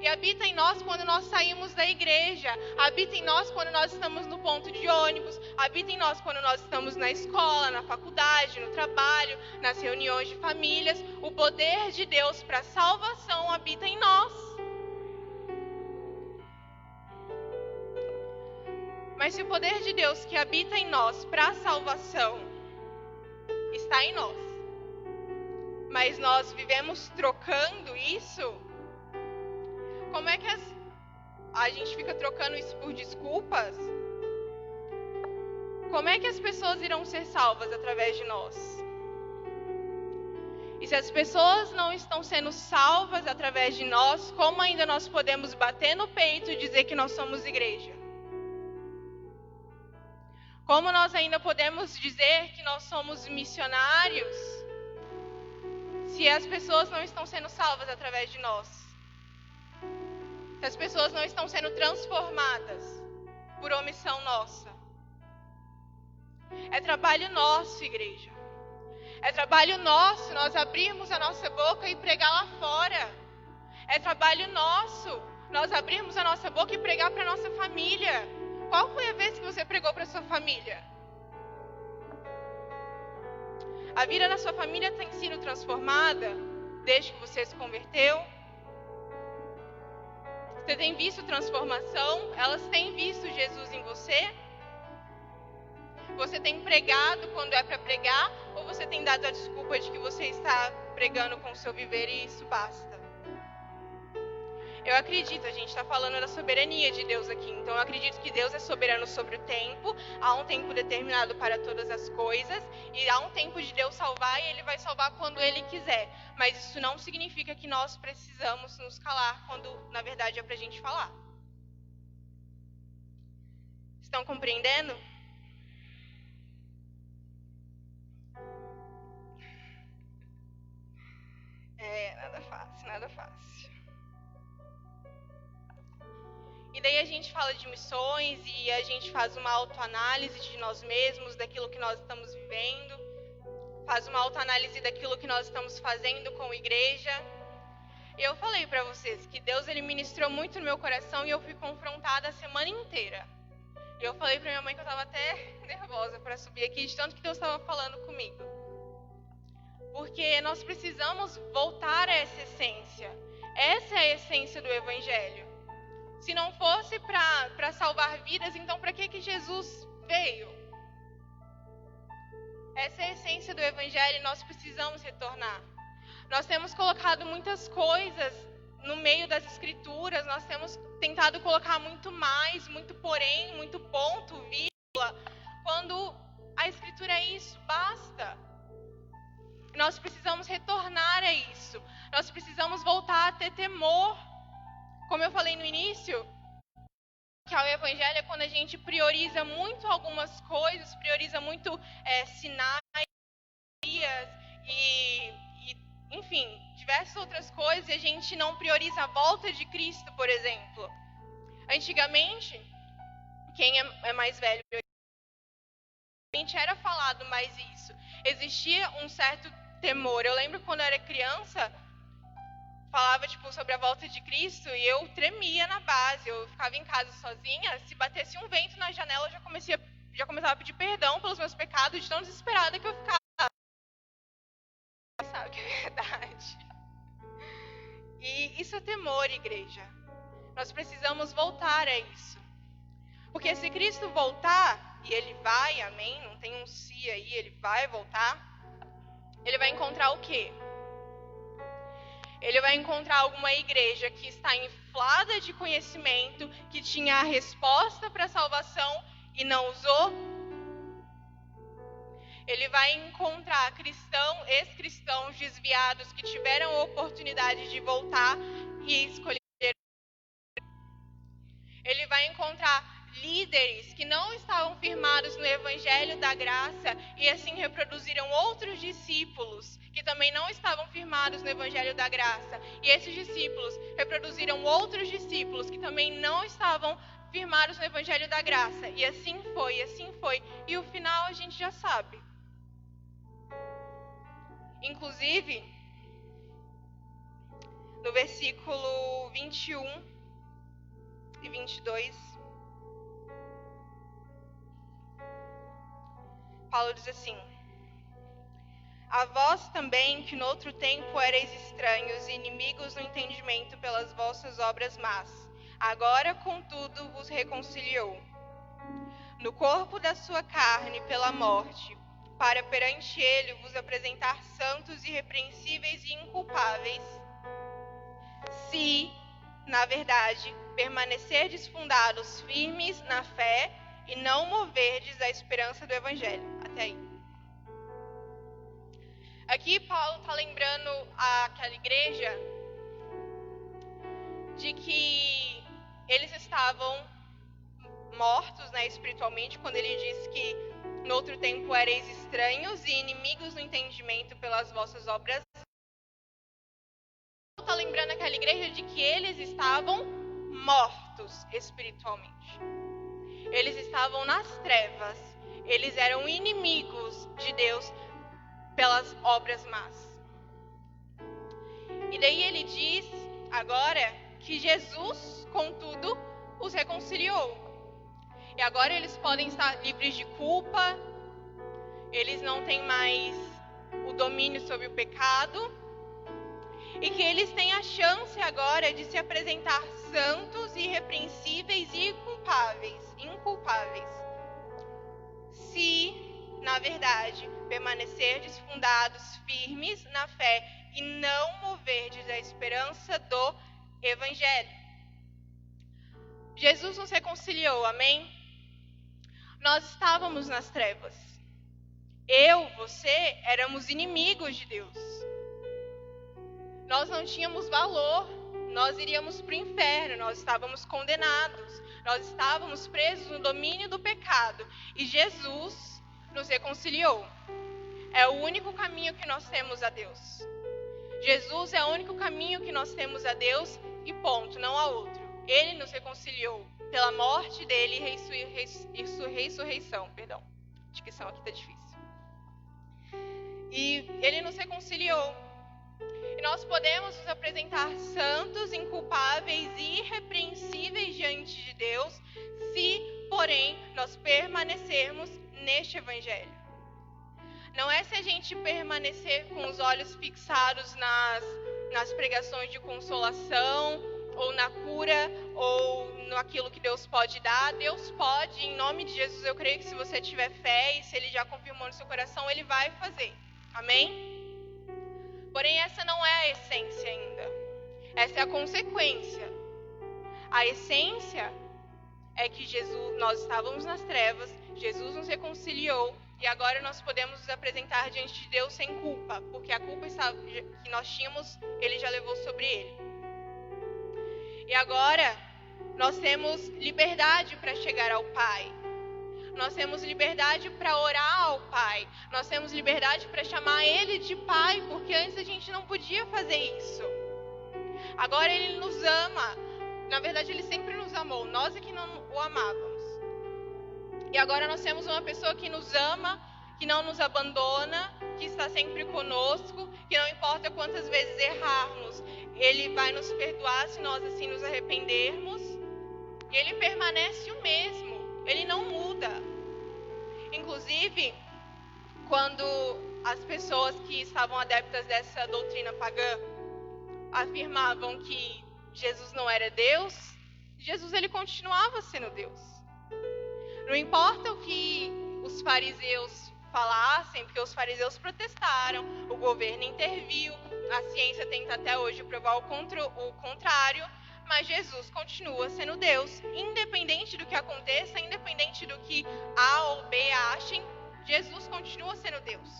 E habita em nós quando nós saímos da igreja, habita em nós quando nós estamos no ponto de ônibus, habita em nós quando nós estamos na escola, na faculdade, no trabalho, nas reuniões de famílias. O poder de Deus para a salvação habita em nós. Mas se o poder de Deus que habita em nós para a salvação está em nós, mas nós vivemos trocando isso, como é que a gente fica trocando isso por desculpas? Como é que as pessoas irão ser salvas através de nós? E se as pessoas não estão sendo salvas através de nós, como ainda nós podemos bater no peito e dizer que nós somos igreja? Como nós ainda podemos dizer que nós somos missionários, se as pessoas não estão sendo salvas através de nós? Se as pessoas não estão sendo transformadas por omissão nossa? É trabalho nosso, igreja. É trabalho nosso nós abrirmos a nossa boca e pregar lá fora. É trabalho nosso nós abrirmos a nossa boca e pregar para a nossa família. Qual foi a vez que você pregou para a sua família? A vida na sua família tem sido transformada desde que você se converteu? Você tem visto transformação? Elas têm visto Jesus em você? Você tem pregado quando é para pregar? Ou você tem dado a desculpa de que você está pregando com o seu viver e isso basta? Eu acredito, a gente está falando da soberania de Deus aqui. Então eu acredito que Deus é soberano sobre o tempo. Há um tempo determinado para todas as coisas. E há um tempo de Deus salvar e Ele vai salvar quando Ele quiser. Mas isso não significa que nós precisamos nos calar quando na verdade é para a gente falar. Estão compreendendo? Nada fácil, nada fácil. E daí a gente fala de missões e a gente faz uma autoanálise de nós mesmos, daquilo que nós estamos vivendo. Faz uma autoanálise daquilo que nós estamos fazendo com a igreja. E eu falei para vocês que Deus ele ministrou muito no meu coração e eu fui confrontada a semana inteira. E eu falei para minha mãe que eu estava até nervosa para subir aqui, de tanto que Deus estava falando comigo. Porque nós precisamos voltar a essa essência. Essa é a essência do Evangelho. Se não fosse para salvar vidas, então para que Jesus veio? Essa é a essência do Evangelho e nós precisamos retornar. Nós temos colocado muitas coisas no meio das Escrituras, nós temos tentado colocar muito mais, muito porém, muito ponto, vírgula, quando a Escritura é isso, basta. Nós precisamos retornar a isso. Nós precisamos voltar a ter temor. Como eu falei no início, que o Evangelho é quando a gente prioriza muito algumas coisas, prioriza muito sinais e, enfim, diversas outras coisas, e a gente não prioriza a volta de Cristo, por exemplo. Antigamente, quem é mais velho, era falado mais isso. Existia um certo temor. Eu lembro quando eu era criança, falava sobre a volta de Cristo e eu tremia na base. Eu ficava em casa sozinha, se batesse um vento na janela, eu já começava a pedir perdão pelos meus pecados, de tão desesperada que eu ficava. Sabe que é verdade. E isso é temor, igreja. Nós precisamos voltar a isso. Porque se Cristo voltar, e Ele vai, amém? Não tem um se aí, Ele vai voltar. Ele vai encontrar o quê? Ele vai encontrar alguma igreja que está inflada de conhecimento, que tinha a resposta para a salvação e não usou. Ele vai encontrar ex-cristãos desviados que tiveram a oportunidade de voltar e escolher. Ele vai encontrar líderes que não estavam firmados no Evangelho da Graça e assim reproduziram outros discípulos que também não estavam firmados no Evangelho da Graça. E esses discípulos reproduziram outros discípulos que também não estavam firmados no Evangelho da Graça. E assim foi, e assim foi. E o final a gente já sabe. Inclusive, no versículo 21 e 22, Paulo diz assim: a vós também, que noutro tempo erais estranhos e inimigos no entendimento pelas vossas obras más, agora, contudo, vos reconciliou no corpo da sua carne pela morte, para perante ele vos apresentar santos, irrepreensíveis e inculpáveis, se, na verdade, permanecerdes fundados firmes na fé e não moverdes a esperança do Evangelho. Até aí. Aqui Paulo está lembrando àquela igreja de que eles estavam mortos, né, espiritualmente, quando ele diz que no outro tempo erais estranhos e inimigos no entendimento pelas vossas obras. Está lembrando aquela igreja de que eles estavam mortos espiritualmente. Eles estavam nas trevas. Eles eram inimigos de Deus pelas obras más. E daí ele diz agora que Jesus, contudo, os reconciliou. E agora eles podem estar livres de culpa. Eles não têm mais o domínio sobre o pecado. E que eles têm a chance agora de se apresentar santos, irrepreensíveis e inculpáveis. Se, na verdade, permanecerdes fundados firmes na fé e não moverdes a esperança do Evangelho. Jesus nos reconciliou, amém? Nós estávamos nas trevas. Eu, você, éramos inimigos de Deus. Nós não tínhamos valor, nós iríamos para o inferno, nós estávamos condenados, nós estávamos presos no domínio do pecado. E Jesus nos reconciliou. É o único caminho que nós temos a Deus. Jesus é o único caminho que nós temos a Deus e ponto, não há outro. Ele nos reconciliou pela morte dele e ressurreição. Perdão, a dicção aqui está difícil. E ele nos reconciliou. E nós podemos nos apresentar santos, inculpáveis e irrepreensíveis diante de Deus, se, porém, nós permanecermos neste Evangelho. Não é se a gente permanecer com os olhos fixados nas pregações de consolação, ou na cura, ou naquilo que Deus pode dar. Deus pode, em nome de Jesus, eu creio que se você tiver fé e se Ele já confirmou no seu coração, Ele vai fazer. Amém? Porém, essa não é a essência ainda. Essa é a consequência. A essência é que nós estávamos nas trevas, Jesus nos reconciliou e agora nós podemos nos apresentar diante de Deus sem culpa, porque a culpa que nós tínhamos, Ele já levou sobre Ele. E agora nós temos liberdade para chegar ao Pai. Nós temos liberdade para orar ao Pai. Nós temos liberdade para chamar Ele de Pai, porque antes a gente não podia fazer isso. Agora Ele nos ama. Na verdade, Ele sempre nos amou. Nós é que não o amávamos. E agora nós temos uma pessoa que nos ama, que não nos abandona, que está sempre conosco, que não importa quantas vezes errarmos, Ele vai nos perdoar se nós assim nos arrependermos. E Ele permanece o mesmo. Ele não muda. Inclusive, quando as pessoas que estavam adeptas dessa doutrina pagã afirmavam que Jesus não era Deus, Jesus ele continuava sendo Deus. Não importa o que os fariseus falassem, porque os fariseus protestaram, o governo interviu, a ciência tenta até hoje provar o contrário, mas Jesus continua sendo Deus. Independente do que aconteça, independente do que A ou B achem, Jesus continua sendo Deus.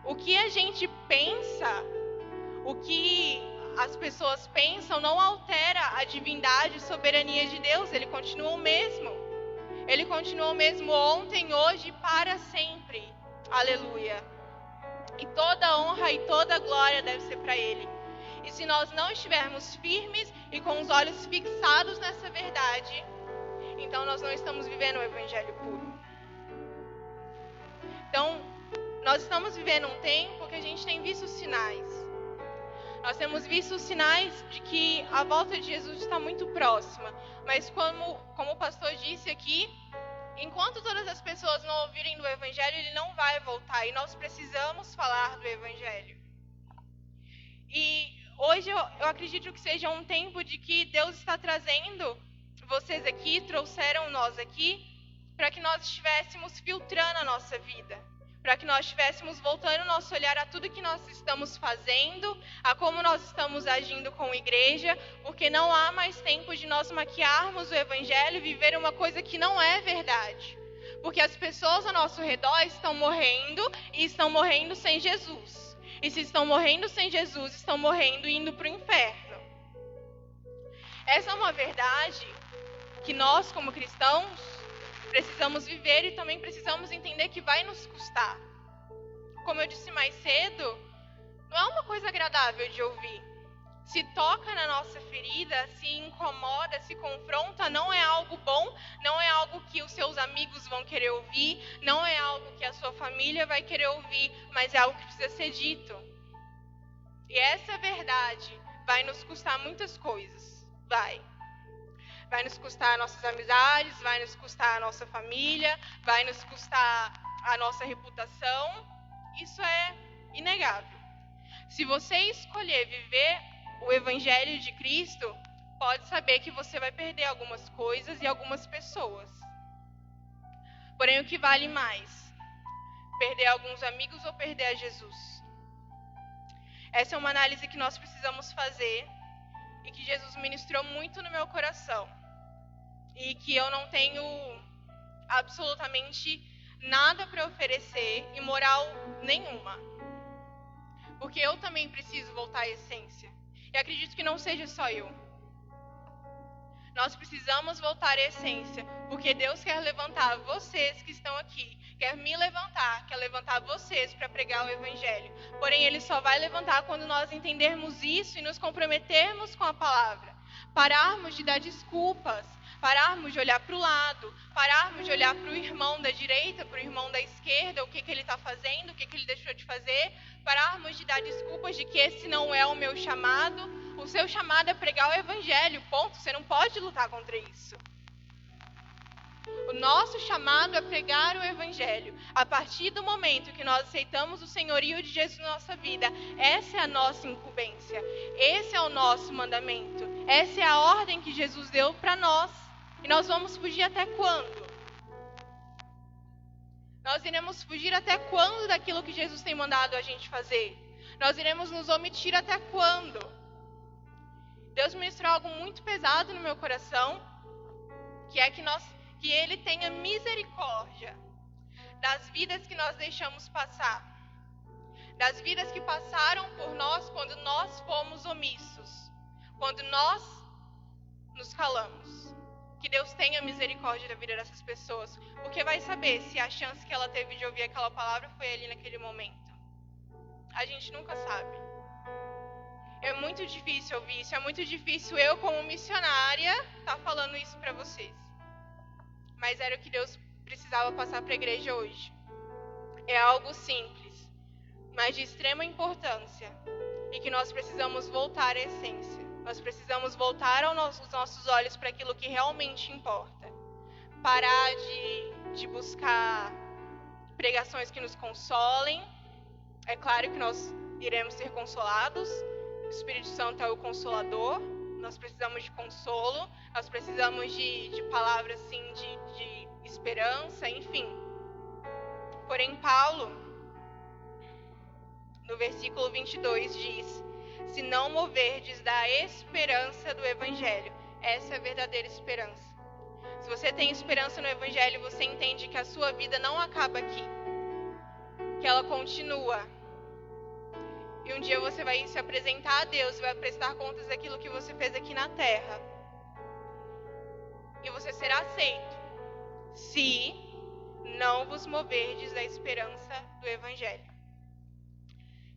O que a gente pensa, o que as pessoas pensam, não altera a divindade e soberania de Deus. Ele continua o mesmo. Ele continua o mesmo ontem, hoje e para sempre. Aleluia. E toda honra e toda glória deve ser para Ele. E se nós não estivermos firmes e com os olhos fixados nessa verdade, então nós não estamos vivendo o evangelho puro. Então, nós estamos vivendo um tempo que a gente tem visto sinais. Nós temos visto sinais de que a volta de Jesus está muito próxima. Mas como o pastor disse aqui, enquanto todas as pessoas não ouvirem do evangelho, ele não vai voltar. E nós precisamos falar do evangelho. E hoje eu acredito que seja um tempo de que Deus está trazendo vocês aqui, trouxeram nós aqui, para que nós estivéssemos filtrando a nossa vida. Para que nós estivéssemos voltando o nosso olhar a tudo que nós estamos fazendo, a como nós estamos agindo com a igreja, porque não há mais tempo de nós maquiarmos o evangelho e viver uma coisa que não é verdade. Porque as pessoas ao nosso redor estão morrendo e estão morrendo sem Jesus. E se estão morrendo sem Jesus, estão morrendo e indo para o inferno. Essa é uma verdade que nós, como cristãos, precisamos viver e também precisamos entender que vai nos custar. Como eu disse mais cedo, não é uma coisa agradável de ouvir. Se toca na nossa ferida, se incomoda, se confronta, não é algo bom, não é algo que os seus amigos vão querer ouvir, não é algo que a sua família vai querer ouvir, mas é algo que precisa ser dito. E essa verdade vai nos custar muitas coisas. Vai nos custar nossas amizades, vai nos custar a nossa família, vai nos custar a nossa reputação. Isso é inegável. Se você escolher viver o evangelho de Cristo, pode saber que você vai perder algumas coisas e algumas pessoas. Porém, o que vale mais? Perder alguns amigos ou perder a Jesus? Essa é uma análise que nós precisamos fazer e que Jesus ministrou muito no meu coração. E que eu não tenho absolutamente nada para oferecer e moral nenhuma. Porque eu também preciso voltar à essência. E acredito que não seja só eu. Nós precisamos voltar à essência, porque Deus quer levantar vocês que estão aqui, quer me levantar, quer levantar vocês para pregar o evangelho. Porém, Ele só vai levantar quando nós entendermos isso e nos comprometermos com a palavra. Pararmos de dar desculpas, pararmos de olhar para o lado, pararmos de olhar para o irmão da direita, para o irmão da esquerda, o que ele está fazendo, o que ele deixou de fazer, pararmos de dar desculpas de que esse não é o meu chamado. O seu chamado é pregar o evangelho, ponto. Você não pode lutar contra isso. O nosso chamado é pregar o evangelho. A partir do momento que nós aceitamos o senhorio de Jesus na nossa vida, essa é a nossa incumbência. Esse é o nosso mandamento. Essa é a ordem que Jesus deu para nós. E nós vamos fugir até quando? Nós iremos fugir até quando daquilo que Jesus tem mandado a gente fazer? Nós iremos nos omitir até quando? Deus ministrou algo muito pesado no meu coração, que é que Ele tenha misericórdia das vidas que nós deixamos passar, das vidas que passaram por nós quando nós fomos omissos, quando nós nos calamos. Que Deus tenha misericórdia da vida dessas pessoas, porque vai saber se a chance que ela teve de ouvir aquela palavra foi ali naquele momento. A gente nunca sabe. É muito difícil ouvir isso, é muito difícil eu, como missionária, estar falando isso para vocês. Mas era o que Deus precisava passar para a igreja hoje. É algo simples, mas de extrema importância, e que nós precisamos voltar à essência. Nós precisamos voltar os nossos olhos para aquilo que realmente importa. Parar de buscar pregações que nos consolem. É claro que nós iremos ser consolados. O Espírito Santo é o Consolador. Nós precisamos de consolo. Nós precisamos de palavras assim, de esperança, enfim. Porém, Paulo, no versículo 22, diz: se não moverdes da esperança do Evangelho. Essa é a verdadeira esperança. Se você tem esperança no Evangelho, você entende que a sua vida não acaba aqui. Que ela continua. E um dia você vai se apresentar a Deus, vai prestar contas daquilo que você fez aqui na terra. E você será aceito. Se não vos moverdes da esperança do Evangelho.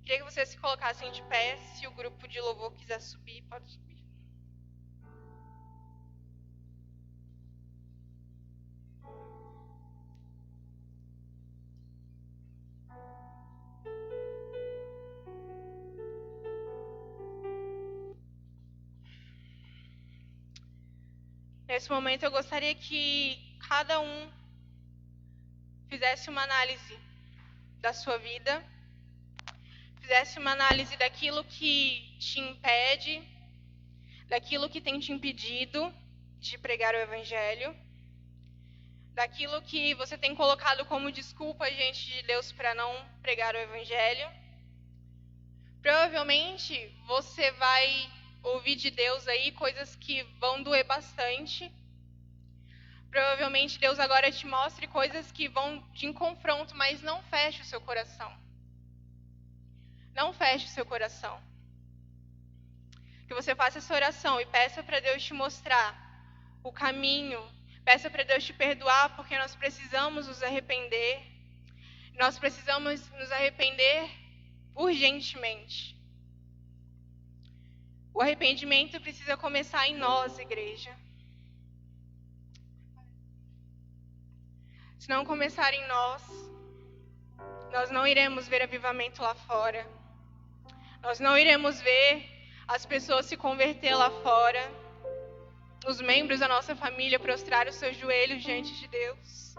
Queria que vocês se colocassem de pé. Se o grupo de louvor quiser subir, pode subir. Nesse momento eu gostaria que cada um fizesse uma análise da sua vida, fizesse uma análise daquilo que te impede, daquilo que tem te impedido de pregar o Evangelho, daquilo que você tem colocado como desculpa diante de Deus para não pregar o Evangelho. Provavelmente você vai ouvir de Deus aí coisas que vão doer bastante. Provavelmente Deus agora te mostre coisas que vão de confronto, mas não feche o seu coração. Não feche o seu coração. Que você faça essa oração e peça para Deus te mostrar o caminho. Peça para Deus te perdoar, porque nós precisamos nos arrepender. Nós precisamos nos arrepender urgentemente. O arrependimento precisa começar em nós, igreja. Se não começar em nós, nós não iremos ver avivamento lá fora. Nós não iremos ver as pessoas se converter lá fora. Os membros da nossa família prostrar os seus joelhos diante de Deus.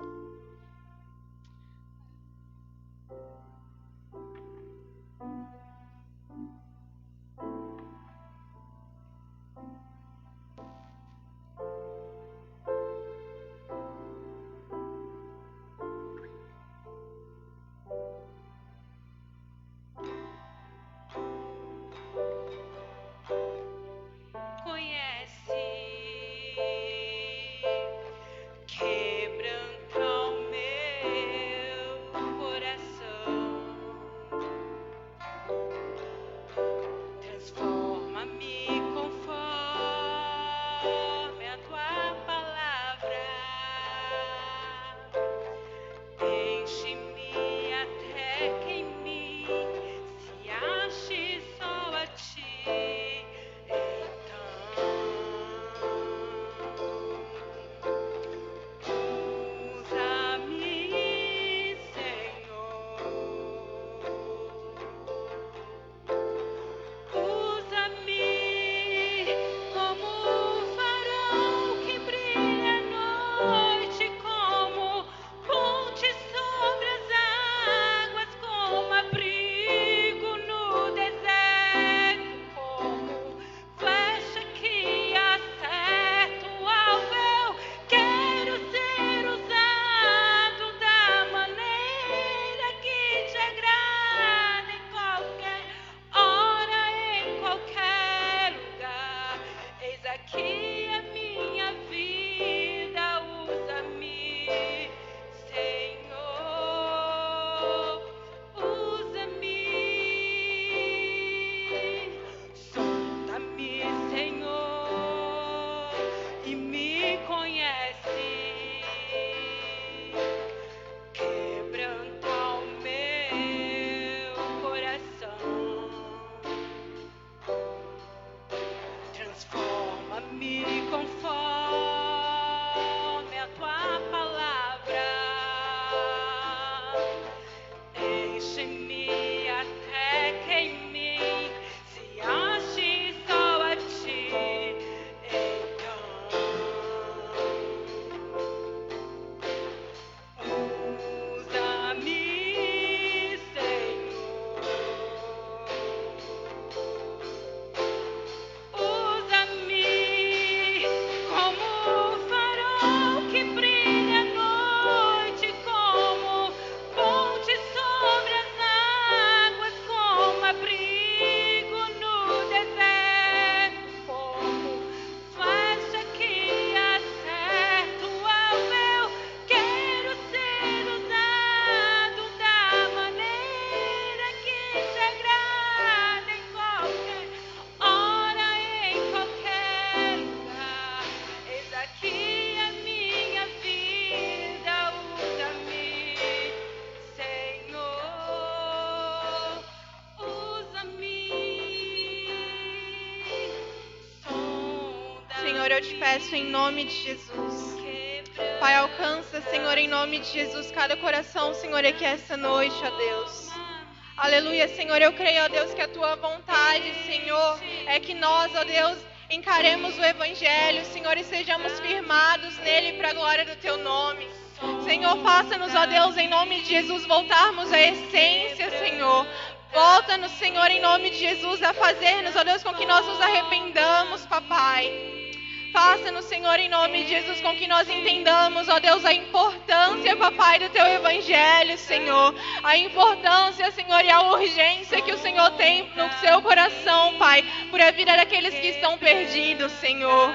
Senhor, eu te peço em nome de Jesus. Pai, alcança, Senhor, em nome de Jesus, cada coração, Senhor, aqui essa noite, ó Deus. Aleluia, Senhor, eu creio, ó Deus, que a tua vontade, Senhor, é que nós, ó Deus, encaremos o Evangelho, Senhor, e sejamos firmados nele para a glória do Teu nome. Senhor, faça-nos, ó Deus, em nome de Jesus, voltarmos à essência, Senhor. Volta-nos, Senhor, em nome de Jesus, a fazer-nos, ó Deus, com que nós nos arrependamos, papai. Faça-nos, Senhor, em nome de Jesus, com que nós entendamos, ó Deus, a importância, papai, do Teu Evangelho, Senhor. A importância, Senhor, e a urgência que o Senhor tem no seu coração, Pai, por a vida daqueles que estão perdidos, Senhor.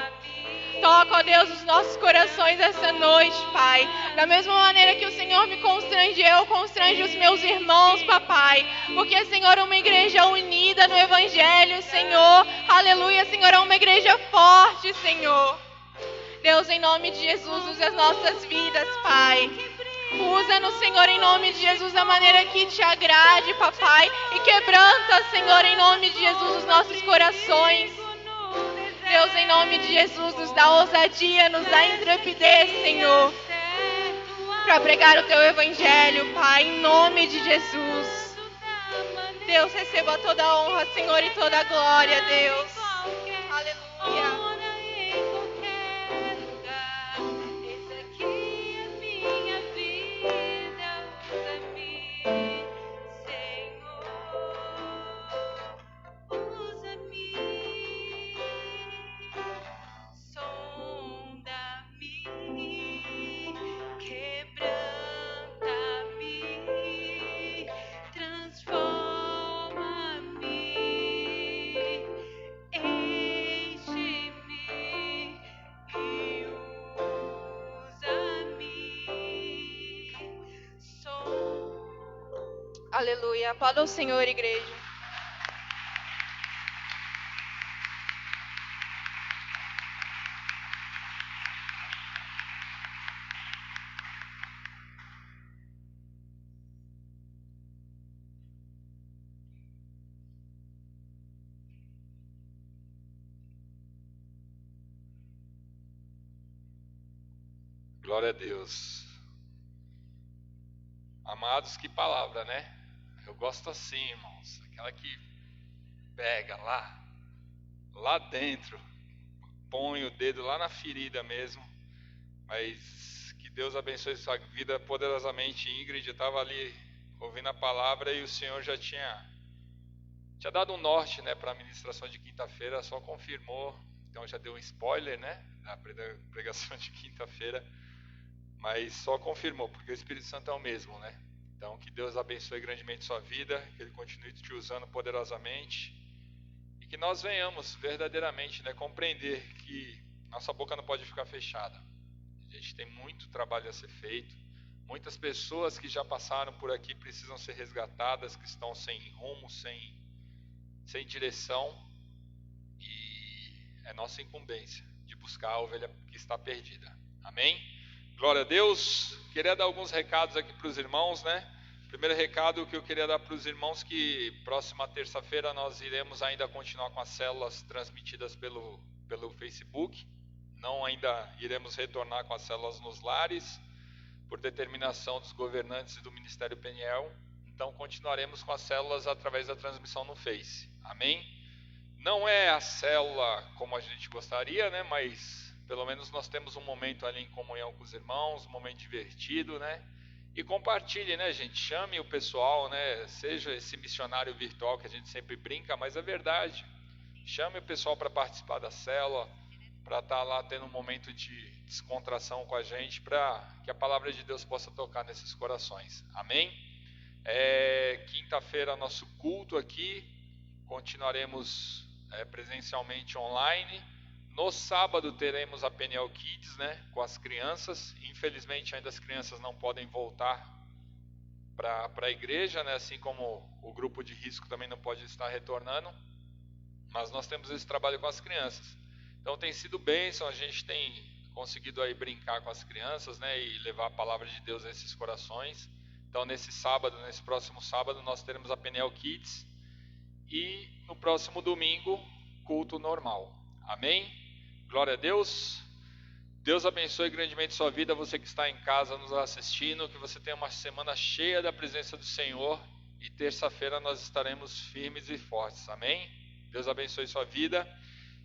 Toca, ó Deus, os nossos corações essa noite, Pai. Da mesma maneira que o Senhor me constrangeu, constrange os meus irmãos, papai. Porque, Senhor, é uma igreja unida no Evangelho, Senhor. Aleluia, Senhor, é uma igreja forte, Senhor. Deus, em nome de Jesus, use as nossas vidas, Pai. Usa-nos, Senhor, em nome de Jesus, da maneira que te agrade, papai. E quebranta, Senhor, em nome de Jesus, os nossos corações. Deus, em nome de Jesus, nos dá ousadia, nos dá intrepidez, Senhor, para pregar o Teu Evangelho, Pai, em nome de Jesus. Deus, receba toda a honra, Senhor, e toda a glória, Deus. Aleluia. Aleluia. Aplauda o Senhor, igreja. Glória a Deus. Amados, que palavra, né? Eu gosto assim, irmãos. Aquela que pega lá dentro, põe o dedo lá na ferida mesmo. Mas que Deus abençoe sua vida poderosamente. Ingrid estava ali ouvindo a palavra e o Senhor já tinha dado um norte, né, para a ministração de quinta-feira, só confirmou. Então já deu um spoiler, né, da pregação de quinta-feira. Mas só confirmou, porque o Espírito Santo é o mesmo, né? Então, que Deus abençoe grandemente sua vida, que Ele continue te usando poderosamente e que nós venhamos verdadeiramente, né, compreender que nossa boca não pode ficar fechada. A gente tem muito trabalho a ser feito, muitas pessoas que já passaram por aqui precisam ser resgatadas, que estão sem rumo, sem direção, e é nossa incumbência de buscar a ovelha que está perdida. Amém? Glória a Deus. Queria dar alguns recados aqui para os irmãos, né? Primeiro recado que eu queria dar para os irmãos, que próxima terça-feira nós iremos ainda continuar com as células transmitidas pelo Facebook. Não ainda iremos retornar com as células nos lares, por determinação dos governantes e do Ministério Peniel. Então continuaremos com as células através da transmissão no Face. Amém? Não é a célula como a gente gostaria, né? Mas pelo menos nós temos um momento ali em comunhão com os irmãos, um momento divertido, né? E compartilhe, né, gente? Chame o pessoal, né? Seja esse missionário virtual que a gente sempre brinca, mas é verdade. Chame o pessoal para participar da célula, para estar lá tendo um momento de descontração com a gente, para que a palavra de Deus possa tocar nesses corações. Amém? Quinta-feira nosso culto aqui, continuaremos presencialmente online. No sábado teremos a Peniel Kids, né, com as crianças. Infelizmente ainda as crianças não podem voltar para a igreja, né, assim como o grupo de risco também não pode estar retornando. Mas nós temos esse trabalho com as crianças. Então tem sido bênção, a gente tem conseguido aí brincar com as crianças, né, e levar a palavra de Deus a esses corações. Então nesse próximo sábado nós teremos a Peniel Kids. E no próximo domingo, culto normal. Amém? Glória a Deus. Deus abençoe grandemente sua vida, você que está em casa nos assistindo, que você tenha uma semana cheia da presença do Senhor, e terça-feira nós estaremos firmes e fortes. Amém? Deus abençoe sua vida.